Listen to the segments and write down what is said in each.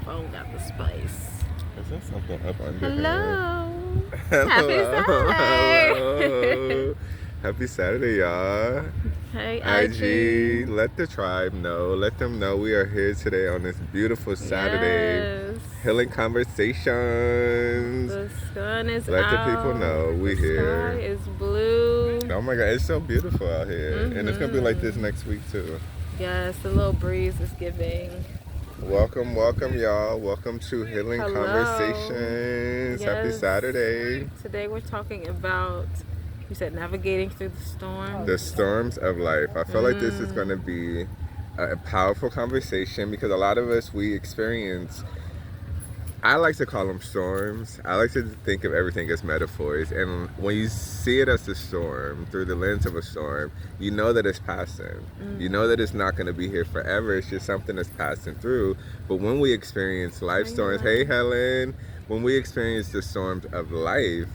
phone got the spice. Is there something up under Hello. here? Happy Saturday. Hello. Happy Saturday, y'all. Hey, IG, let the tribe know. Let them know we are here today on this beautiful Saturday. Yes. Healing conversations. The sun is Let out. the people know we the here. Sky is blue. Oh my God, it's so beautiful out here. And it's going to be like this next week too. Yes, the little breeze is giving. Welcome, y'all. Welcome to Healing Hello. Conversations. Happy Yes. Saturday. Today we're talking about, you said, navigating through the storm. The storms of life. I feel like this is going to be a powerful conversation because a lot of us, we experience, I like to call them storms. I like to think of everything as metaphors. And when you see it as a storm, through the lens of a storm, you know that it's passing. You know that it's not going to be here forever. It's just something that's passing through. But when we experience life storms, hey Helen, when we experience the storms of life,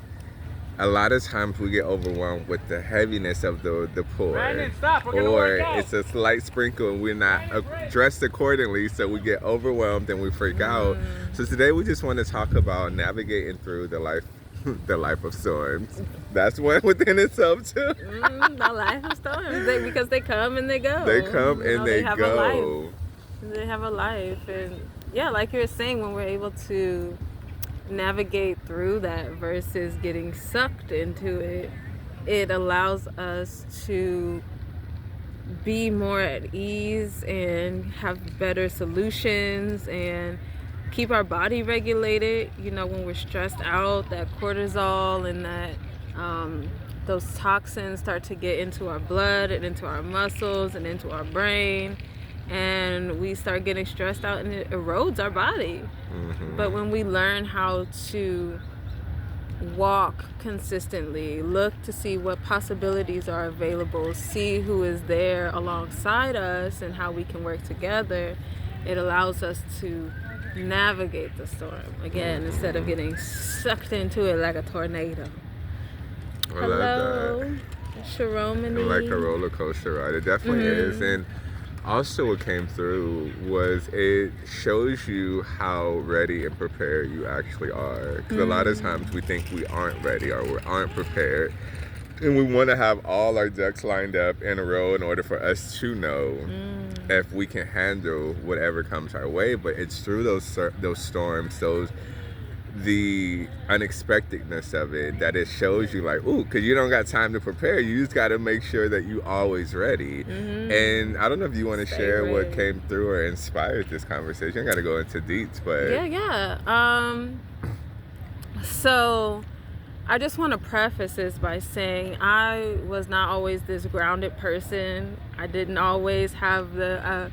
a lot of times we get overwhelmed with the heaviness of the pour. Brandon, stop. We're gonna Or work out. it's a slight sprinkle and we're not dressed accordingly, so we get overwhelmed and we freak out. So today we just want to talk about navigating through the life of storms. That's one within itself too. The life of storms, because they come and they go. They come and they have go. A life. They have a life, and yeah, like you were saying, when we're able to navigate through that versus getting sucked into it, it allows us to be more at ease and have better solutions and keep our body regulated. You know, when we're stressed out, that cortisol and that those toxins start to get into our blood and into our muscles and into our brain, and we start getting stressed out and it erodes our body. But when we learn how to walk consistently, look to see what possibilities are available, see who is there alongside us and how we can work together, it allows us to navigate the storm again instead of getting sucked into it like a tornado. I Hello, love that. Sharomini. Like a roller coaster ride. It definitely is. And also what came through was it shows you how ready and prepared you actually are. Because a lot of times we think we aren't ready or we aren't prepared. And we want to have all our ducks lined up in a row in order for us to know if we can handle whatever comes our way. But it's through those storms, the unexpectedness of it, that it shows you like, ooh, because you don't got time to prepare. You just got to make sure that you always ready. And I don't know if you want to share ready. what came through or inspired this conversation. I got to go into deets, but So I just want to preface this by saying I was not always this grounded person. I didn't always have the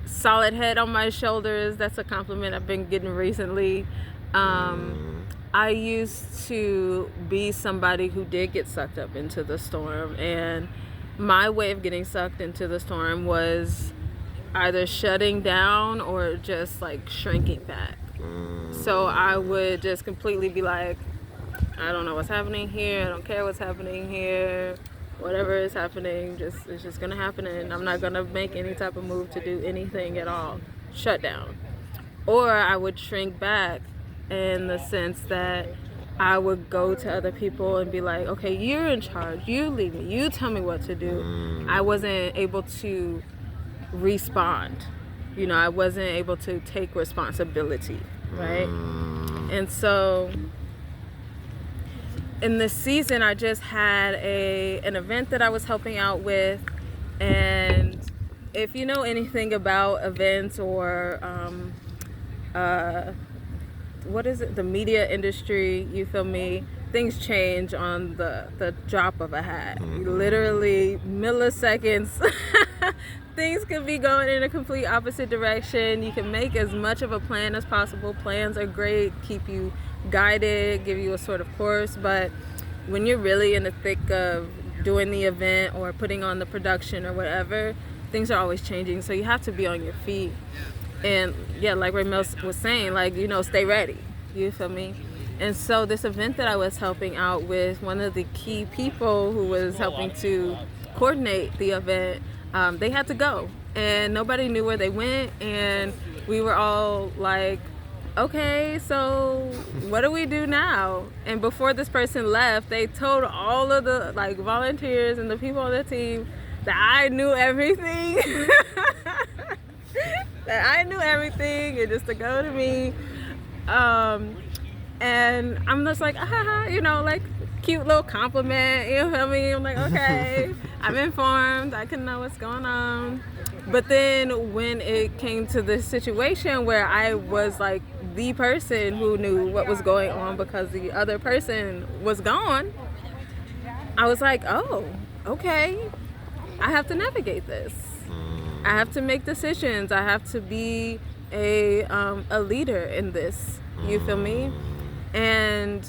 solid head on my shoulders. That's a compliment I've been getting recently. I used to be somebody who did get sucked up into the storm, and my way of getting sucked into the storm was either shutting down or just like shrinking back. So I would just completely be like, I don't know what's happening here, I don't care what's happening here, whatever is happening, it's just gonna happen, and I'm not gonna make any type of move to do anything at all. Shut down. Or I would shrink back in the sense that I would go to other people and be like, okay, you're in charge, you lead me, you tell me what to do. I wasn't able to respond. You know, I wasn't able to take responsibility, right? And so in this season, I just had an event that I was helping out with, and if you know anything about events or what is it, the media industry, you feel me, things change on the drop of a hat. Literally milliseconds. Things could be going in a complete opposite direction. You can make as much of a plan as possible. Plans are great, keep you guided, give you a sort of course, but when you're really in the thick of doing the event or putting on the production or whatever, things are always changing, so you have to be on your feet. And yeah, like Ramel was saying, like, you know, stay ready, you feel me? And so this event that I was helping out with, one of the key people who was helping to coordinate the event, they had to go, and nobody knew where they went, and we were all like, okay, so what do we do now? And before this person left, they told all of the like volunteers and the people on the team that I knew everything. That I knew everything and just to go to me. And I'm just like, you know, like cute little compliment, you know what I mean? I'm like, okay, I'm informed, I can know what's going on. But then when it came to the situation where I was like the person who knew what was going on because the other person was gone, I was like, oh, okay, I have to navigate this. I have to make decisions. I have to be a leader in this. You feel me? And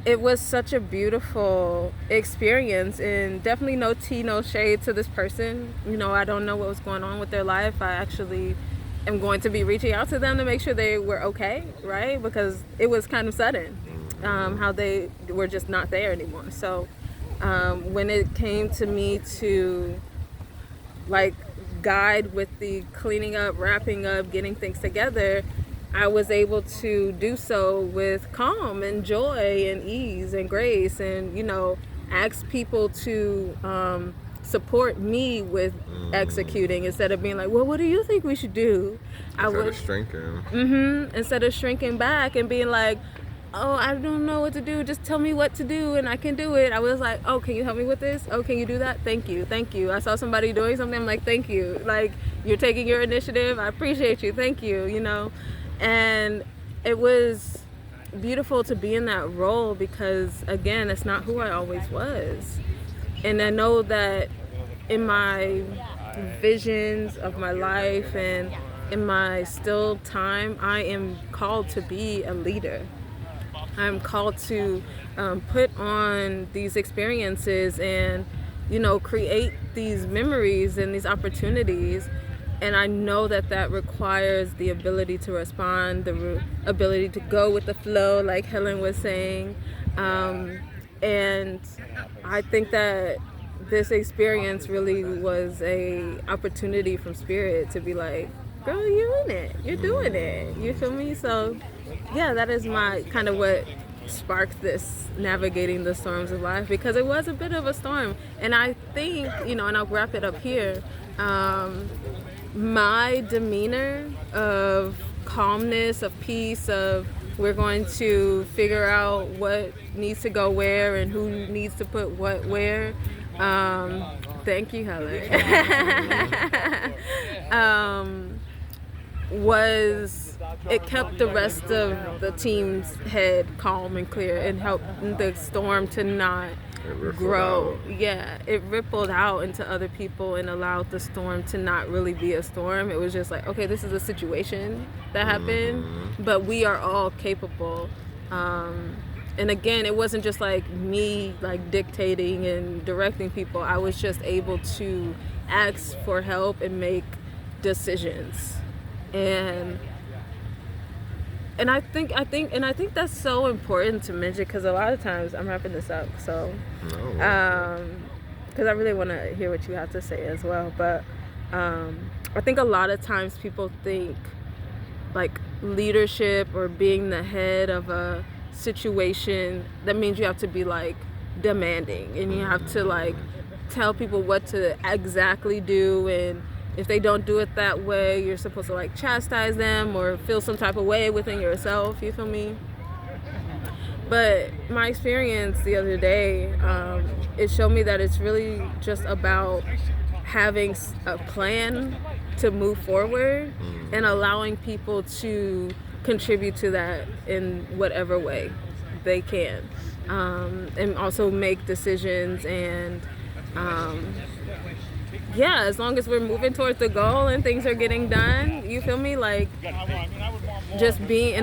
it was such a beautiful experience, and definitely no tea, no shade to this person. You know, I don't know what was going on with their life. I actually am going to be reaching out to them to make sure they were okay, right? Because it was kind of sudden how they were just not there anymore. So when it came to me to like guide with the cleaning up, wrapping up, getting things together, I was able to do so with calm and joy and ease and grace, and, you know, ask people to support me with executing instead of being like, well, what do you think we should do? Instead of shrinking. Instead of shrinking back and being like, oh, I don't know what to do, just tell me what to do and I can do it. I was like, oh, can you help me with this? Oh, can you do that? Thank you. I saw somebody doing something, I'm like, thank you. Like, you're taking your initiative, I appreciate you, thank you, you know? And it was beautiful to be in that role because, again, it's not who I always was. And I know that in my visions of my life and in my still time, I am called to be a leader. I'm called to put on these experiences and, you know, create these memories and these opportunities. And I know that that requires the ability to respond, the ability to go with the flow, like Helen was saying. And I think that this experience really was a opportunity from Spirit to be like, girl, you're in it. You're doing it. You feel me? So, yeah, that is my kind of what sparked this navigating the storms of life, because it was a bit of a storm. And I think, you know, and I'll wrap it up here, my demeanor of calmness, of peace, of we're going to figure out what needs to go where and who needs to put what where. Thank you, Helen. It kept the rest of the team's head calm and clear and helped the storm to not grow. Out. Yeah, it rippled out into other people and allowed the storm to not really be a storm. It was just like, okay, this is a situation that happened, but we are all capable. And again, it wasn't just like me like dictating and directing people. I was just able to ask for help and make decisions. And I think that's so important to mention, because a lot of times I'm wrapping this up, so because I really want to hear what you have to say as well. But I think a lot of times people think like leadership or being the head of a situation, that means you have to be like demanding and you have to like tell people what to exactly do, and if they don't do it that way, you're supposed to like chastise them or feel some type of way within yourself, you feel me? But my experience the other day, it showed me that it's really just about having a plan to move forward and allowing people to contribute to that in whatever way they can, and also make decisions. And yeah, as long as we're moving towards the goal and things are getting done, you feel me? Like just being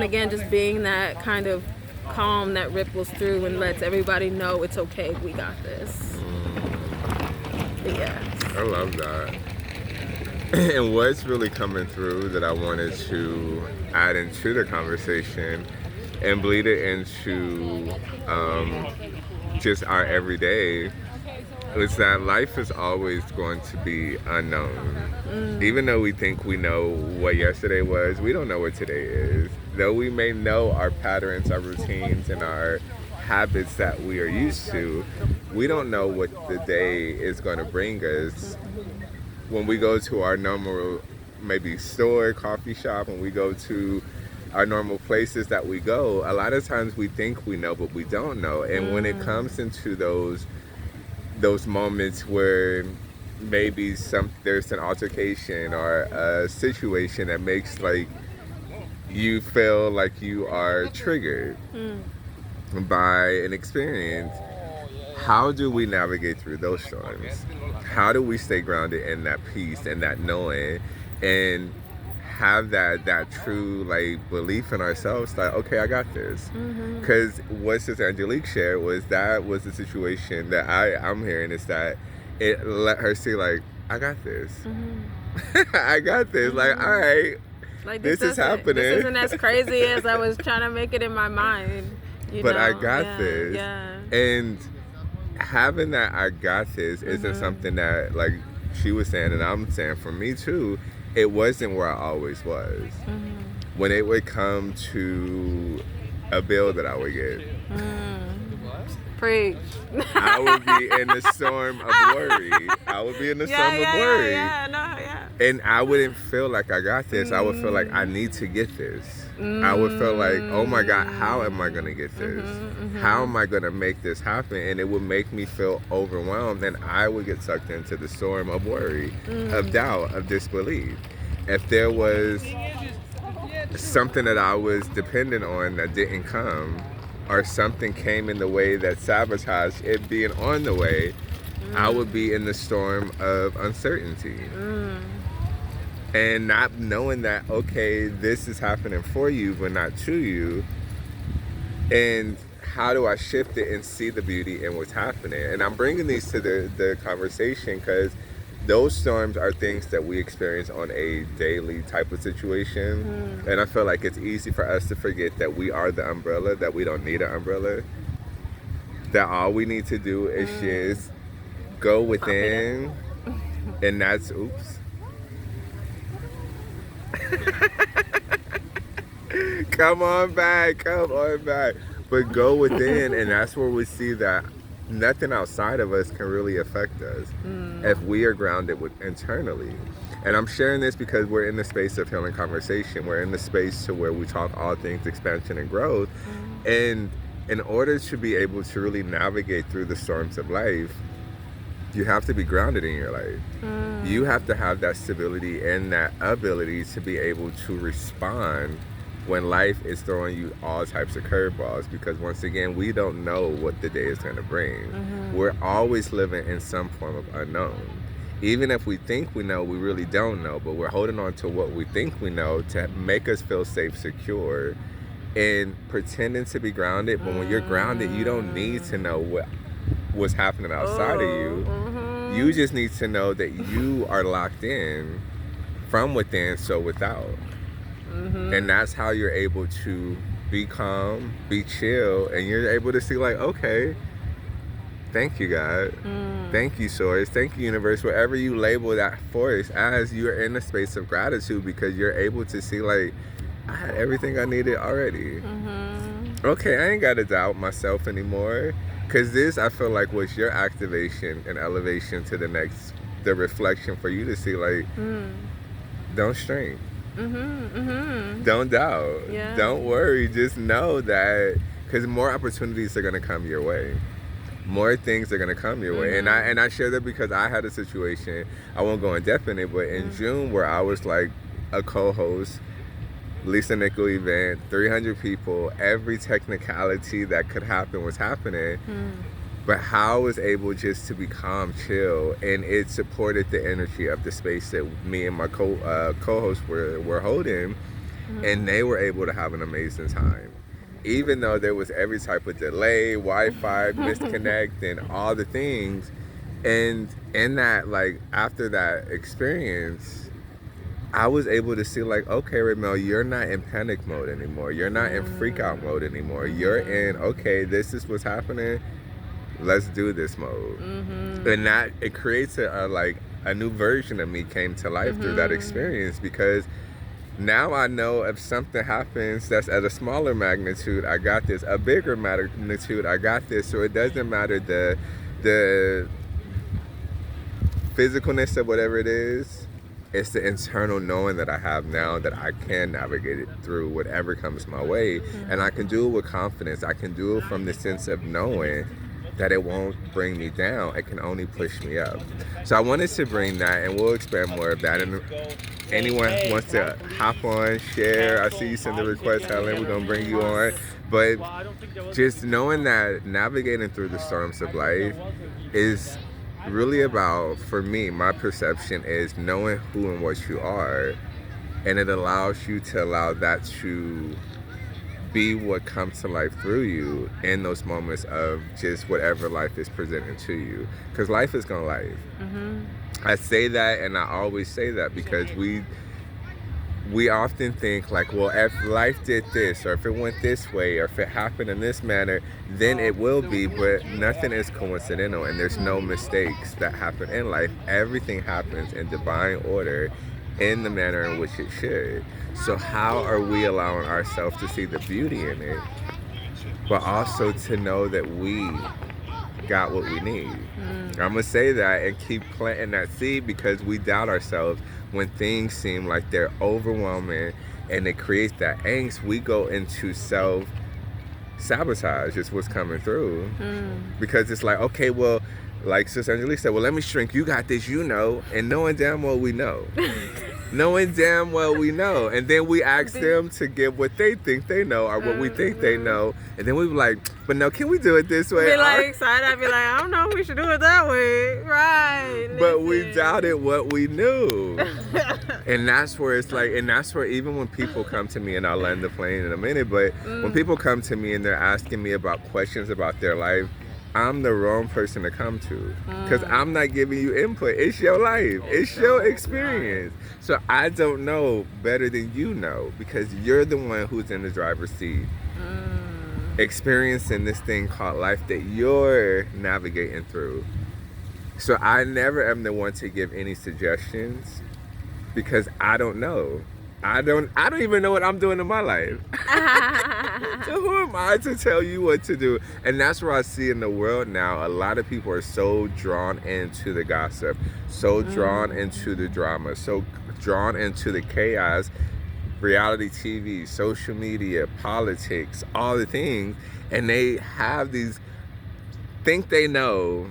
that kind of calm that ripples through and lets everybody know it's okay, we got this. Yeah. I love that. And what's really coming through that I wanted to add into the conversation and bleed it into just our everyday is that life is always going to be unknown. Even though we think we know what yesterday was, we don't know what today is. Though we may know our patterns, our routines, and our habits that we are used to, we don't know what the day is going to bring us. When we go to our normal, maybe store, coffee shop, when we go to our normal places that we go, a lot of times we think we know, but we don't know. And when it comes into those moments where maybe there's an altercation or a situation that makes like you feel like you are triggered by an experience, how do we navigate through those storms? How do we stay grounded in that peace and that knowing and have that true like belief in ourselves that okay, I got this? Because what Sister Angelique shared was the situation that I'm hearing, is that it let her see like, I got this. I got this. Like, all right, Like this is happening. This isn't as crazy as I was trying to make it in my mind. But I got this. Yeah. And having that I got this isn't something that, like she was saying and I'm saying for me too, it wasn't where I always was. When it would come to a bill that I would get, Preach. I would be in the storm of worry. I would be in the storm of worry. And I wouldn't feel like I got this. I would feel like I need to get this. I would feel like, oh my God, how am I going to get this? How am I going to make this happen? And it would make me feel overwhelmed, and I would get sucked into the storm of worry, of doubt, of disbelief. If there was something that I was dependent on that didn't come, or something came in the way that sabotaged it being on the way, I would be in the storm of uncertainty. And not knowing that, okay, this is happening for you, but not to you. And how do I shift it and see the beauty in what's happening? And I'm bringing these to the conversation because those storms are things that we experience on a daily type of situation. And I feel like it's easy for us to forget that we are the umbrella, that we don't need an umbrella. That all we need to do is just go within, and that's, oops. Come on back. But go within, and that's where we see that nothing outside of us can really affect us if we are grounded internally. And I'm sharing this because we're in the space of healing conversation. We're in the space to where we talk all things expansion and growth. And in order to be able to really navigate through the storms of life, you have to be grounded in your life. You have to have that stability and that ability to be able to respond when life is throwing you all types of curveballs, because once again, we don't know what the day is going to bring. We're always living in some form of unknown. Even if we think we know, we really don't know, but we're holding on to what we think we know to make us feel safe, secure, and pretending to be grounded. But when you're grounded, you don't need to know what's happening outside of you. You just need to know that you are locked in from within, so without. And that's how you're able to be calm, be chill, and you're able to see like, okay, thank you, God. Thank you, Source. Thank you, Universe. Whatever you label that force as, you're in a space of gratitude because you're able to see like, I had everything I needed already. Okay, I ain't got to doubt myself anymore. Because this, I feel like, was your activation and elevation to the reflection for you to see like, don't strain. Don't doubt. Don't worry. Just know that, because more opportunities are going to come your way. More things are going to come your way. And I share that because I had a situation, I won't go in depth in it, but in June where I was like a co-host, Lisa Nickel event, 300 people, every technicality that could happen was happening. But how I was able just to be calm, chill, and it supported the energy of the space that me and my co-hosts were holding, and they were able to have an amazing time. Even though there was every type of delay, Wi-Fi, misconnect, and all the things. And in that, like, after that experience, I was able to see like, okay, Ramel, you're not in panic mode anymore. You're not in freak out mode anymore. You're in, okay, this is what's happening. let's do this mode. And that it creates a new version of me came to life through that experience, because now I know if something happens that's at a smaller magnitude, I got this. A bigger magnitude, I got this. So it doesn't matter the physicalness of whatever it is. It's the internal knowing that I have now that I can navigate it through whatever comes my way. And I can do it with confidence. I can do it from the sense of knowing that it won't bring me down. It can only push me up. So I wanted to bring that, and we'll expand more of that. And anyone who wants to hop on, share, I see you send the request, Helen, we're gonna bring you on. But just knowing that navigating through the storms of life is really about, for me, my perception is knowing who and what you are, and it allows you to allow that to be what comes to life through you in those moments of just whatever life is presenting to you, because life is gonna life. I say that, and I always say that because we often think like, well, if life did this, or if it went this way, or if it happened in this manner, then it will be. But nothing is coincidental, and there's no mistakes that happen in life. Everything happens in divine order, in the manner in which it should. So how are we allowing ourselves to see the beauty in it, but also to know that we got what we need? I'm gonna say that and keep planting that seed, because we doubt ourselves when things seem like they're overwhelming, and it creates that angst. We go into self-sabotage is what's coming through, because it's like, okay, well, like Sister Angelique said, well, let me shrink, you got this, and knowing damn well we know. Knowing damn well we know. And then we ask them to give what they think they know, or what we think they know. And then we be like, but no, can we do it this way? Be like excited. I'd be like, I don't know if we should do it that way. Right. But we doubted what we knew. And that's where it's like, and that's where even when people come to me, and I'll land the plane in a minute, but when people come to me and they're asking me about questions about their life, I'm the wrong person to come to, because I'm not giving you input. It's your life. It's your experience. So I don't know better than you know, because you're the one who's in the driver's seat, experiencing this thing called life that you're navigating through. So I never am the one to give any suggestions, because I don't know. I don't even know what I'm doing in my life. So who am I to tell you what to do? And that's where I see in the world now, a lot of people are so drawn into the gossip, so drawn into the drama, so drawn into the chaos, reality TV, social media, politics, all the things. And they have think they know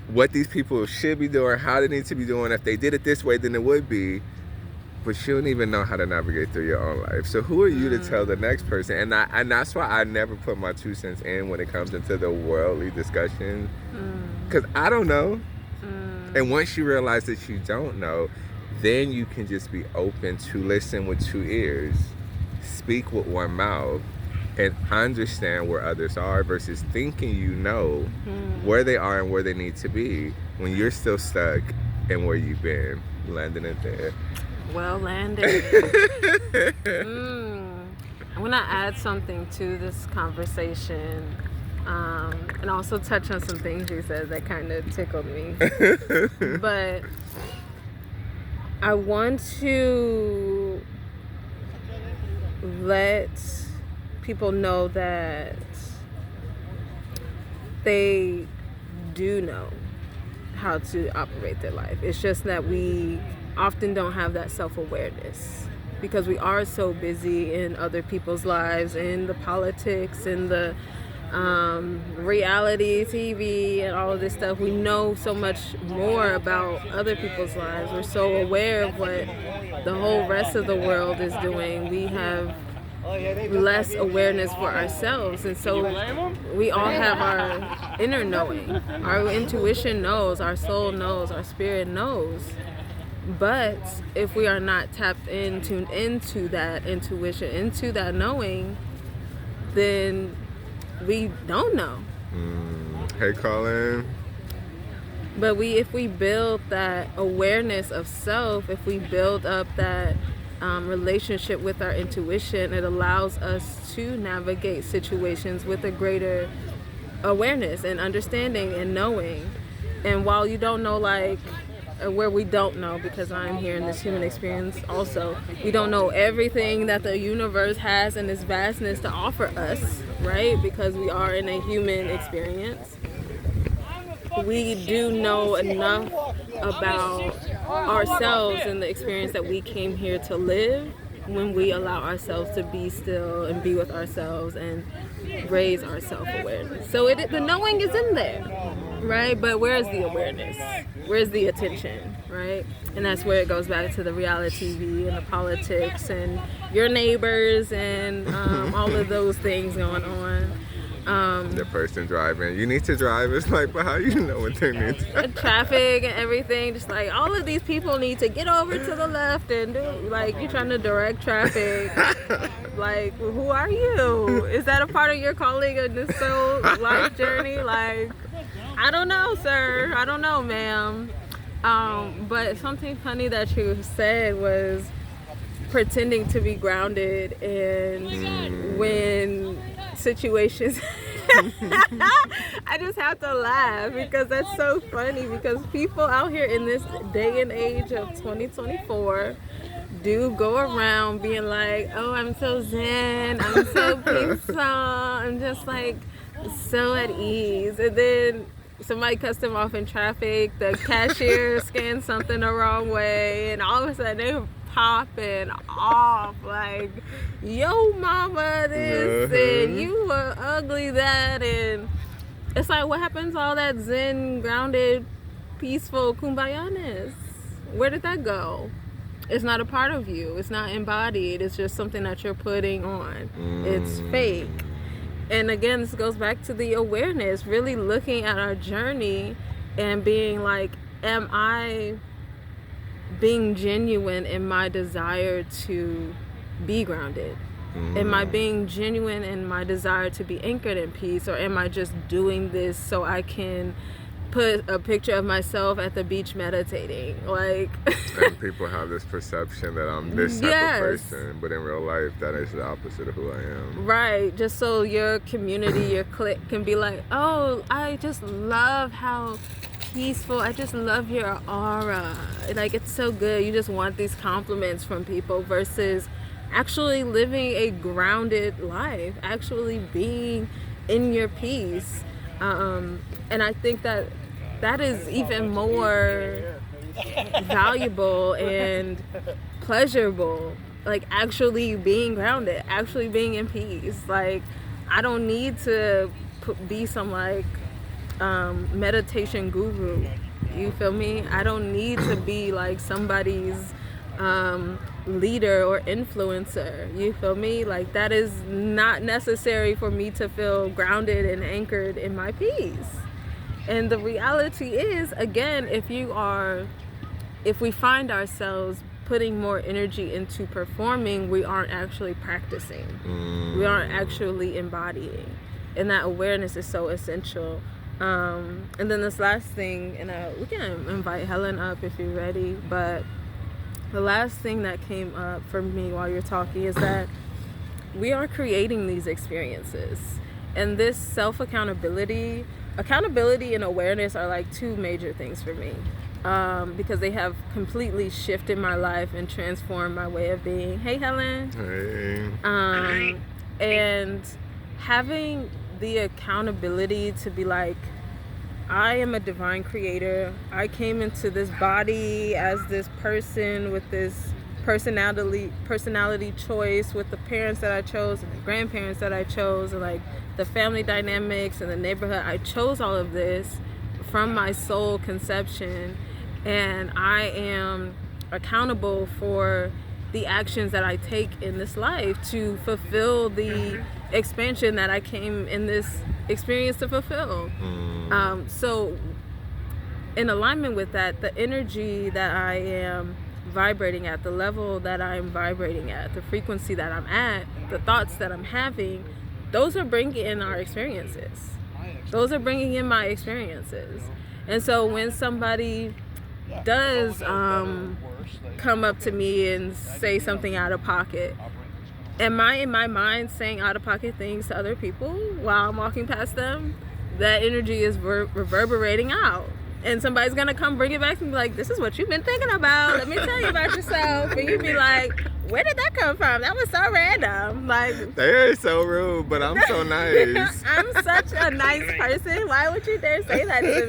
what these people should be doing, how they need to be doing. If they did it this way, then it would be. But you don't even know how to navigate through your own life. So who are you to tell the next person? And that's why I never put my 2 cents in when it comes into the worldly discussion. Because I don't know. And once you realize that you don't know, then you can just be open to listen with 2 ears, speak with 1 mouth, and understand where others are, versus thinking you know where they are and where they need to be when you're still stuck in where you've been. Landing it there. Well landed. I want to add something to this conversation, and also touch on some things you said that kind of tickled me. But I want to let people know that they do know how to operate their life. It's just that we often don't have that self-awareness, because we are so busy in other people's lives, in the politics, in the reality TV and all of this stuff. We know so much more about other people's lives. We're so aware of what the whole rest of the world is doing. We have less awareness for ourselves, and so we all have our inner knowing. Our intuition knows, our soul knows, our spirit knows. But if we are not tapped in, tuned into that intuition, into that knowing, then we don't know. Hey, Colin. But if we build that awareness of self, if we build up that relationship with our intuition, it allows us to navigate situations with a greater awareness and understanding and knowing. And while you don't know, like, where we don't know, because I'm here in this human experience also, we don't know everything that the universe has in its vastness to offer us, right? Because we are in a human experience. We do know enough about ourselves and the experience that we came here to live when we allow ourselves to be still and be with ourselves and raise our self-awareness. So the knowing is in there, right? But where's the awareness? Where's the attention, right? And that's where it goes back to the reality TV and the politics and your neighbors and all of those things going on. The person driving, you need to drive. It's like, but how you know what they need to? Traffic and everything, just like all of these people need to get over to the left and do, like, you're trying to direct traffic. Like, who are you? Is that a part of your calling in this soul life journey? Like, I don't know, sir. I don't know, ma'am. But something funny that you said was pretending to be grounded, and when situations I just have to laugh because that's so funny, because people out here in this day and age of 2024 do go around being like, oh, I'm so zen, I'm so peaceful, I'm just like so at ease, and then somebody cuts them off in traffic, the cashier scans something the wrong way, and all of a sudden they're popping off like, yo mama this, and you were ugly that, and it's like, what happens to all that zen, grounded, peaceful kumbaya-ness? Where did that go? It's not a part of you, it's not embodied, it's just something that you're putting on. It's fake. And again, this goes back to the awareness, really looking at our journey and being like, am I being genuine in my desire to be grounded? Am I being genuine in my desire to be anchored in peace? Or am I just doing this so I can put a picture of myself at the beach meditating? Like, and people have this perception that I'm this type of person, but in real life that is the opposite of who I am. Right, just so your community, your clique can be like, oh, I just love how peaceful, I just love your aura, like, it's so good. You just want these compliments from people versus actually living a grounded life, actually being in your peace. And I think that is even more valuable and pleasurable, like actually being grounded, actually being in peace. Like, I don't need to be some like meditation guru, you feel me? I don't need to be like somebody's leader or influencer, you feel me? Like, that is not necessary for me to feel grounded and anchored in my peace. And the reality is, again, if we find ourselves putting more energy into performing, we aren't actually practicing. We aren't actually embodying. And that awareness is so essential. And then this last thing, and we can invite Helen up if you're ready, but the last thing that came up for me while you're talking is that we are creating these experiences. And this self-accountability, accountability and awareness are like two major things for me, because they have completely shifted my life and transformed my way of being. Hey, Helen. Hey. And having the accountability to be like, I am a divine creator. I came into this body as this person with this personality choice, with the parents that I chose and the grandparents that I chose, and like the family dynamics and the neighborhood. I chose all of this from my soul conception, and I am accountable for the actions that I take in this life to fulfill the expansion that I came in this experience to fulfill. So in alignment with that, the energy that I am vibrating at, the level that I'm vibrating at, the frequency that I'm at, the thoughts that I'm having, those are bringing in our experiences. Those are bringing in my experiences. And so when somebody does come up to me and say something out of pocket, am I in my mind saying out of pocket things to other people while I'm walking past them? that energy is reverberating out. And somebody's gonna come bring it back and be like, this is what you've been thinking about. Let me tell you about yourself. And you'd be like, where did that come from? That was so random. Like, They're so rude, but I'm so nice. I'm such a nice person. Why would you dare say that to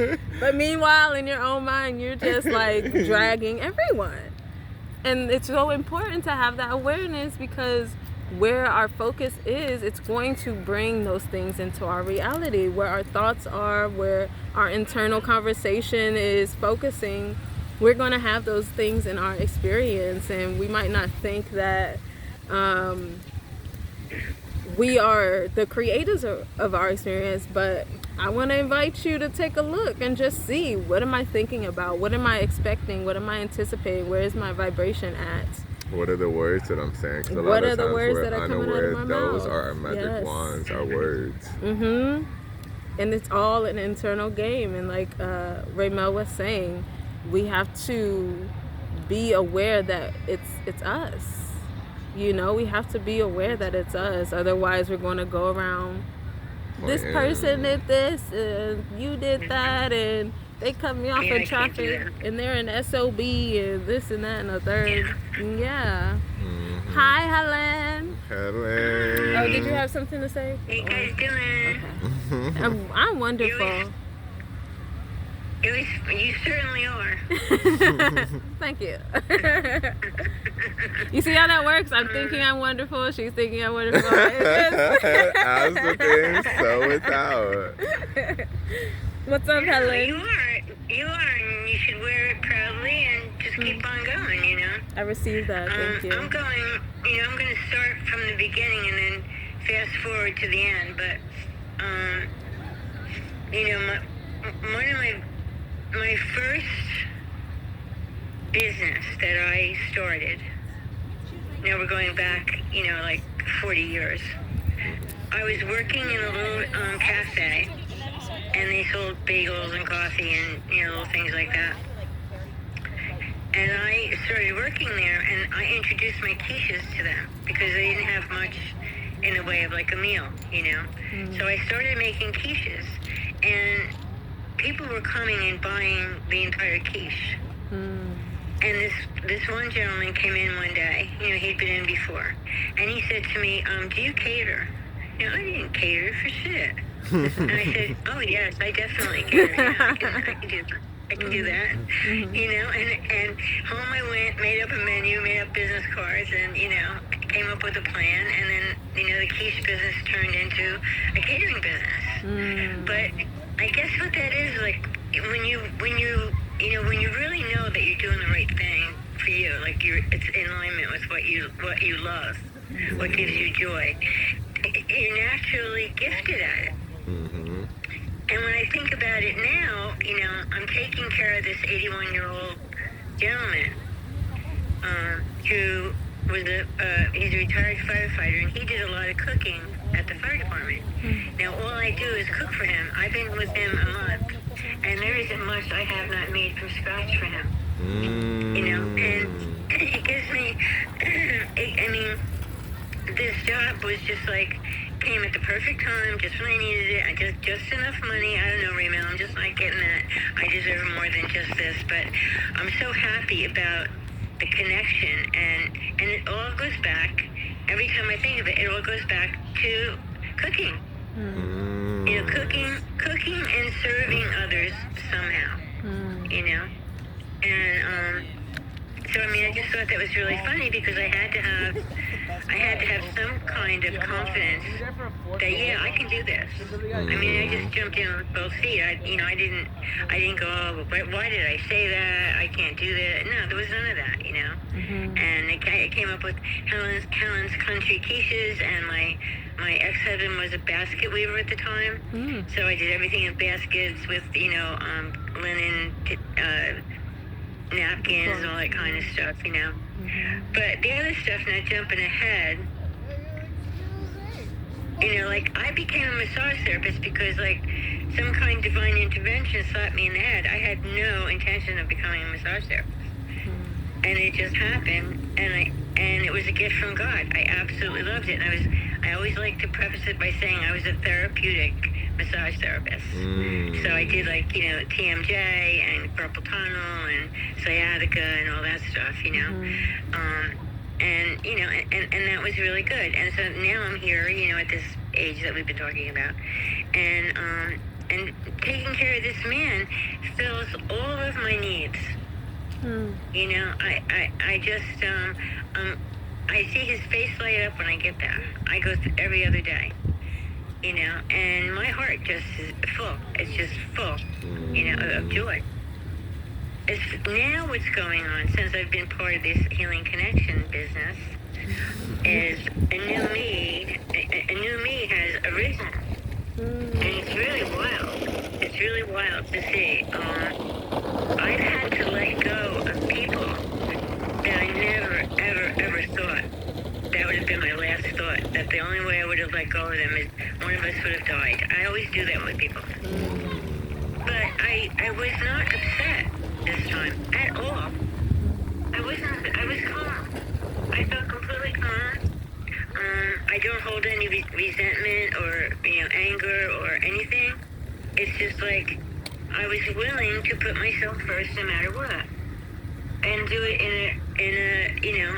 me? But meanwhile, in your own mind, you're just like dragging everyone. And it's so important to have that awareness, because where our focus is, it's going to bring those things into our reality. Where our thoughts are, where our internal conversation is focusing, we're going to have those things in our experience. And we might not think that we are the creators of our experience, but I want to invite you to take a look and just see, what am I thinking about? What am I expecting? What am I anticipating? Where is my vibration at? What are the words that I'm saying? 'Cause What are the words that are coming out of my mouth? Those are our magic wands, our words. And it's all an internal game. And like Raymel was saying, we have to be aware that it's us. You know, we have to be aware that it's us. Otherwise, we're going to go around, this person did this, and you did that, and they cut me off in traffic, and they're an SOB, and this and that and the third. Yeah. Hi, Helen. Helen. Oh, did you have something to say? How you guys doing? Okay. I'm wonderful. You certainly are. Thank you. You see how that works? I'm thinking I'm wonderful. She's thinking I'm wonderful. As within, so without. What's up, Helen? You are, and you should wear it proudly and just keep on going, you know? I received that, thank you. I'm going to start from the beginning and then fast forward to the end, but, one of my first business that I started, we're going back, like 40 years. I was working in a little cafe, and they sold bagels and coffee and, little things like that. And I started working there, and I introduced my quiches to them because they didn't have much in the way of like a meal, So I started making quiches, and people were coming and buying the entire quiche. And this one gentleman came in one day, he'd been in before, and he said to me, do you cater? I didn't cater for shit. And I said, oh yes, I definitely cater. I can do that. And home I went, made up a menu, made up business cards, and, came up with a plan, and then, the quiche business turned into a catering business. But I guess what that is, like, when you really know that you're doing the right thing for you, like it's in alignment with what you love, what gives you joy, you're naturally gifted at it. And when I think about it now, I'm taking care of this 81-year-old gentleman who was he's a retired firefighter, and he did a lot of cooking at the fire department. Now, all I do is cook for him. I've been with him a month, and there isn't much I have not made from scratch for him. And it gives me, this job was just like, came at the perfect time, just when I needed it. Just enough money. I don't know, Raymel, I'm just not getting that. I deserve more than just this, but I'm so happy about the connection, and it all goes back, every time I think of it, it all goes back to cooking. Cooking and serving others somehow, And so I just thought that was really funny, because I had to have some kind of confidence that, yeah, I can do this. I just jumped in with both feet. I didn't go, oh, why did I say that? I can't do that. No, there was none of that, And I came up with Helen's Country Quiches, and my ex-husband was a basket weaver at the time. So I did everything in baskets with, linen, napkins and all that kind of stuff, But the other stuff, now jumping ahead, I became a massage therapist because, some kind of divine intervention slapped me in the head. I had no intention of becoming a massage therapist. And it just happened, and it was a gift from God. I absolutely loved it. And I always like to preface it by saying I was a therapeutic massage therapists. So I did like, TMJ and carpal tunnel and sciatica and all that stuff, and and that was really good. And so now I'm here, at this age that we've been talking about, and taking care of this man fills all of my needs. I just I see his face light up when I get there. I go through every other day, and my heart just is full. It's just full, of joy. It's now what's going on since I've been part of this Healing Connection business is a new me has arisen. And it's really wild. It's really wild to see. I've had to let go of people that I never, ever, ever thought. That would have been my last thought. That the only way I would have let go of them is one of us would have died. I always do that with people. But I was not upset this time at all. I was calm. I felt completely calm. I don't hold any resentment or anger or anything. It's just like I was willing to put myself first no matter what, and do it in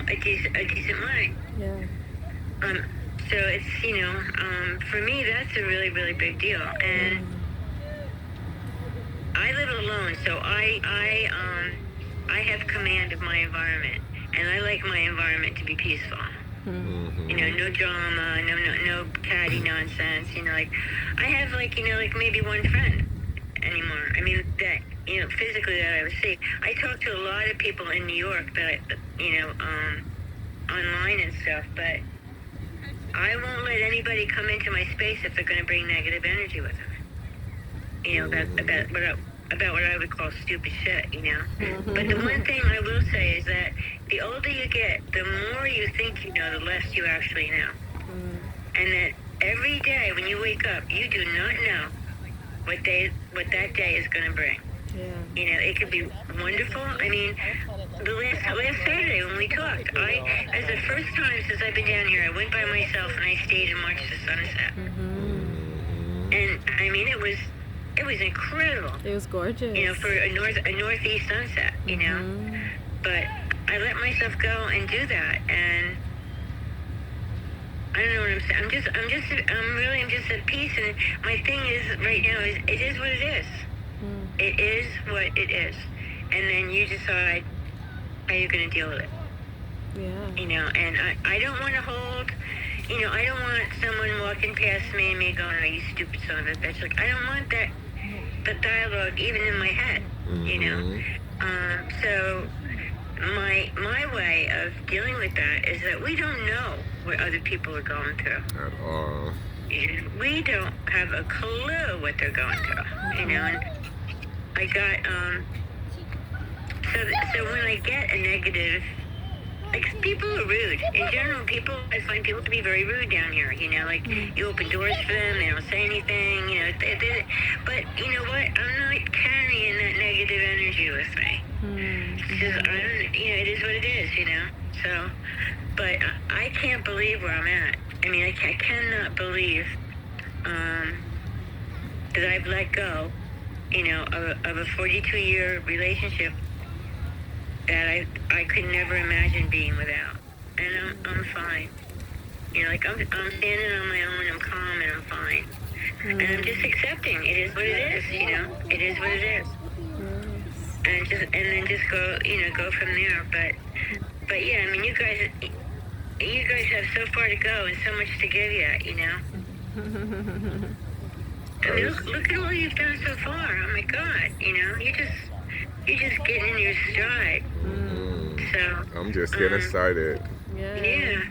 a decent way. Yeah. So it's for me that's a really, really big deal. And I live alone, so I have command of my environment, and I like my environment to be peaceful. No drama, no catty nonsense. I have maybe one friend anymore. I mean that physically that I would see. I talk to a lot of people in New York that online and stuff, but I won't let anybody come into my space if they're going to bring negative energy with them. About what I would call stupid shit, But the one thing I will say is that the older you get, the more you think you know, the less you actually know. And that every day when you wake up, you do not know what that day is going to bring. Yeah. It could be wonderful. I mean, the last Saturday when we talked, as the first time since I've been down here, I went by myself and I stayed and watched the sunset. And I mean, it was incredible. It was gorgeous. For a northeast sunset, But I let myself go and do that, and I don't know what I'm saying. I'm just at peace. And my thing is right now is it is what it is. It is what it is, and then you decide how you're going to deal with it. Yeah. And I don't want to hold. I don't want someone walking past me and me going, "Oh, you stupid son of a bitch!" Like I don't want that dialogue even in my head. So my way of dealing with that is that we don't know what other people are going through at all. We don't have a clue what they're going through. And I got so when I get a negative. Like, people are rude. In general, I find people to be very rude down here, you open doors for them, they don't say anything, but you know what? I'm not carrying that negative energy with me. It's just, it is what it is, So, but I can't believe where I'm at. I mean, I cannot believe that I've let go, of a 42-year relationship that I could never imagine being without, and I'm fine. I'm standing on my own. I'm calm and I'm fine, and I'm just accepting. It is what it is. It is what it is, and then just go from there. But yeah, I mean, you guys have so far to go and so much to give yet. I mean, look at all you've done so far. Oh my God, you're just getting in your stride. So I'm just getting started. Yeah,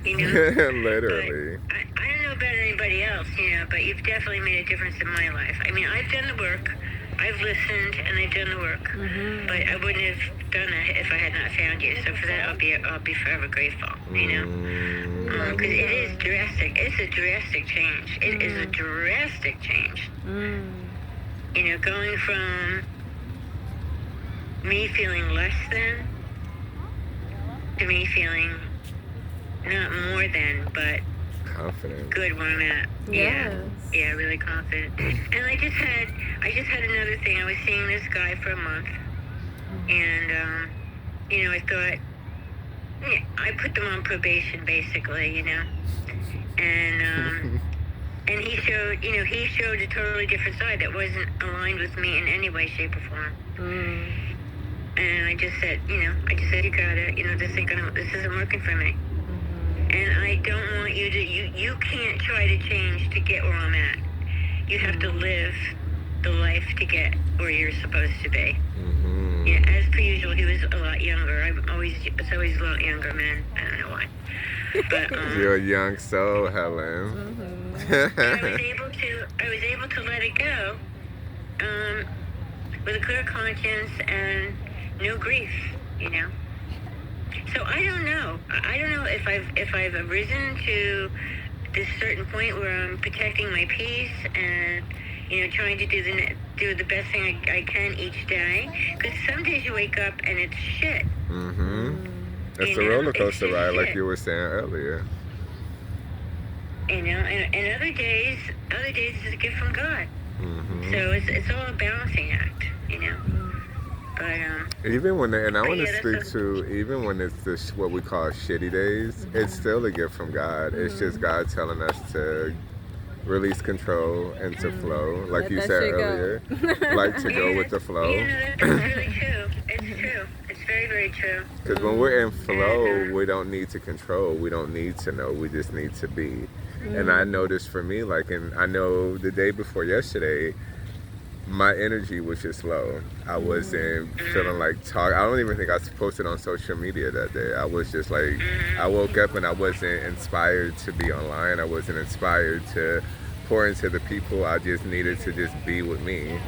Literally. I don't know about anybody else, but you've definitely made a difference in my life. I mean, I've done the work, I've listened, and I've done the work. But I wouldn't have done that if I had not found you. So for that, I'll be forever grateful. Because it is drastic. It's a drastic change. It is a drastic change. Going from me feeling less than to me feeling not more than, but confident. good where I'm at. Yes. Yeah, really confident. And I just had another thing. I was seeing this guy for a month, and I thought, yeah, I put them on probation basically, and and he showed a totally different side that wasn't aligned with me in any way, shape, or form. And I just said, you gotta, this isn't working for me. And I don't want you to, you can't try to change to get where I'm at. You have to live the life to get where you're supposed to be. Yeah, as per usual, he was a lot younger. It's always a lot younger men. I don't know why. But, you're a young soul, Helen. I was able to let it go, with a clear conscience and no grief, So I don't know. I don't know if I've arisen to this certain point where I'm protecting my peace and trying to do the best thing I can each day. Because some days you wake up and it's shit. It's a roller coaster ride, like you were saying earlier. And other days is a gift from God. So it's all a balancing act, But even when and I want to yeah, speak to even when it's this what we call shitty days, it's still a gift from God. It's just God telling us to release control and to flow, like Let you that said shit go. earlier, like to go with the flow. That's really true. It's true. It's very, very true. Because when we're in flow, we don't need to control. We don't need to know. We just need to be. And I noticed for me, and I know the day before yesterday, my energy was just low. I wasn't feeling like talk. I don't even think I posted on social media that day. I was just like, I woke up and I wasn't inspired to be online. I wasn't inspired to pour into the people. I just needed to just be with me.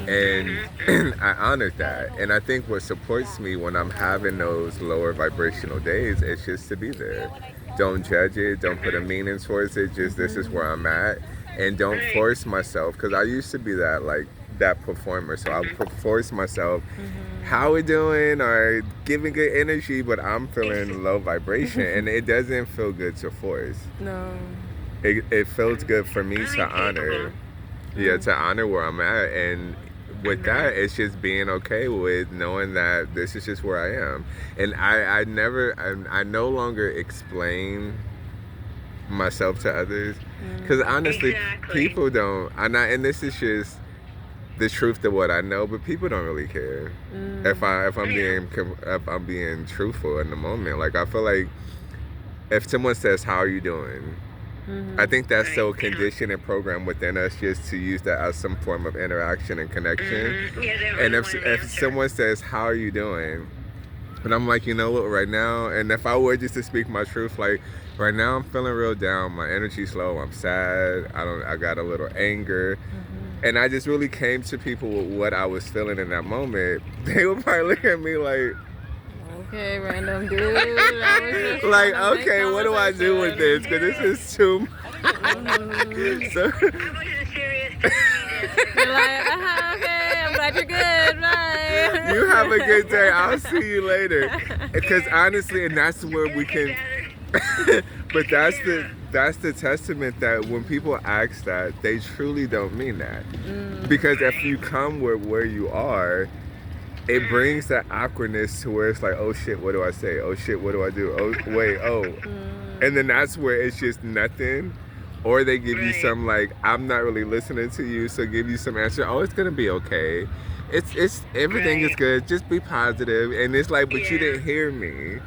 And I honored that. And I think what supports me when I'm having those lower vibrational days is just to be there. Don't judge it. Don't put a meaning towards it. Just this is where I'm at. And don't force myself. Because I used to be that performer. So I would force myself. How we doing? Or giving good energy, but I'm feeling low vibration. And it doesn't feel good to force. No. It feels good for me to honor. Yeah, to honor where I'm at. And with that, it's just being okay with knowing that this is just where I am. And I no longer explain myself to others. Because honestly, people don't. And this is just the truth of what I know, but people don't really care. If I'm being truthful in the moment, like I feel like if someone says, "How are you doing?" I think that's so conditioned and programmed within us just to use that as some form of interaction and connection. And if someone says, "How are you doing?" and I'm like, you know what, right now, and if I were just to speak my truth, like right now I'm feeling real down, my energy's low, I'm sad, I got a little anger. And I just really came to people with what I was feeling in that moment. They would probably look at me like, okay, random dude. like, okay, what do I do with this? Because this is too much. So, I wasn't serious. You're like, okay, I'm glad you're good. Bye. you have a good day. I'll see you later. Because honestly, and that's where we can. But that's the testament that when people ask that, they truly don't mean that. Because if you come where you are, it brings that awkwardness to where it's like, oh shit, what do I say? Oh shit, what do I do? Oh wait, oh. And then that's where it's just nothing. Or they give you some like, I'm not really listening to you, so give you some answer. Oh, it's gonna be okay. It's everything is good. Just be positive. And it's like, but you didn't hear me.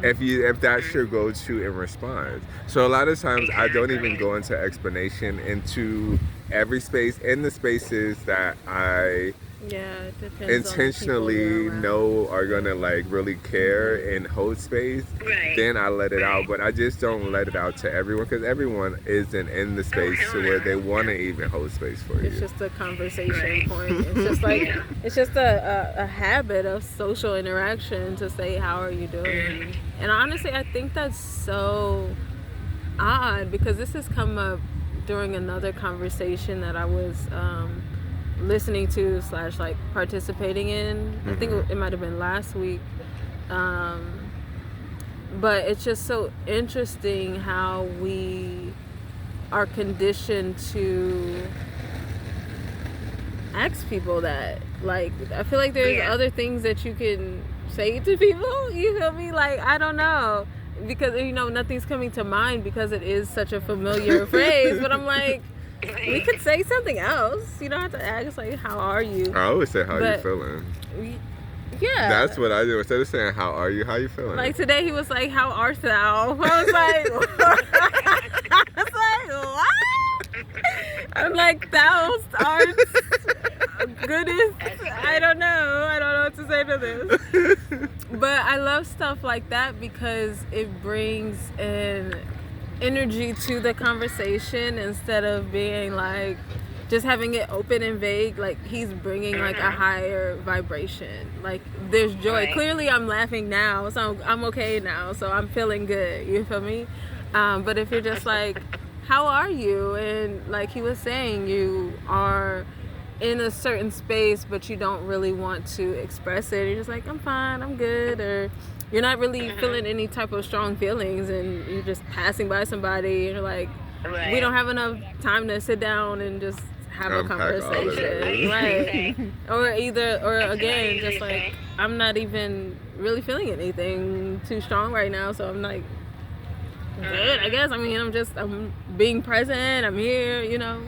If that's your go-to in response. So a lot of times I don't even go into explanation into every space. In the spaces that I it depends intentionally on the know are gonna like really care and hold space, then I let it out. But I just don't let it out to everyone because everyone isn't in the space to where they want to even hold space for you. It's just a conversation point. It's just like it's just a habit of social interaction to say, how are you doing? And honestly, I think that's so odd because this has come up during another conversation that I was listening to / like participating in. I think it might have been last week. But it's just so interesting how we are conditioned to ask people that. Like, I feel like there's other things that you can say to people. You feel me? Like, I don't know. Because, you know, nothing's coming to mind because it is such a familiar phrase. But I'm like, we could say something else. You don't have to ask, like, how are you? I always say, how are you feeling? Yeah. That's what I do. Instead of saying, how are you feeling? Like, today he was like, how art thou? I was like, what? I'm like, thou art goodness. I don't know what to say to this. But I love stuff like that because it brings an energy to the conversation instead of being like just having it open and vague. Like, he's bringing like a higher vibration. Like, there's joy. Right. Clearly I'm laughing now, so I'm okay now, so I'm feeling good. You feel me? But if you're just like, how are you? And like he was saying, you are in a certain space but you don't really want to express it. You're just like, I'm fine, I'm good. Or you're not really feeling any type of strong feelings and you're just passing by somebody and you're like, right. We don't have enough time to sit down and just have a conversation. Right. Or again, just like, I'm not even really feeling anything too strong right now, so I'm like, good, I guess. I mean, I'm being present, I'm here, you know.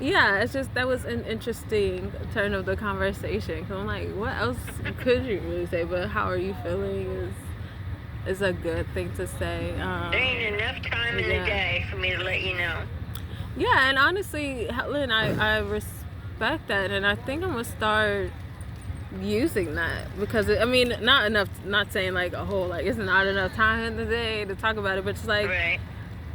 Yeah, it's just, that was an interesting turn of the conversation. Cause I'm like, what else could you really say? But how are you feeling is a good thing to say. There ain't enough time in the day for me to let you know. Yeah, and honestly, Helen, I respect that, and I think I'm gonna start using that because not saying like a whole, like, it's not enough time in the day to talk about it, but just like, right.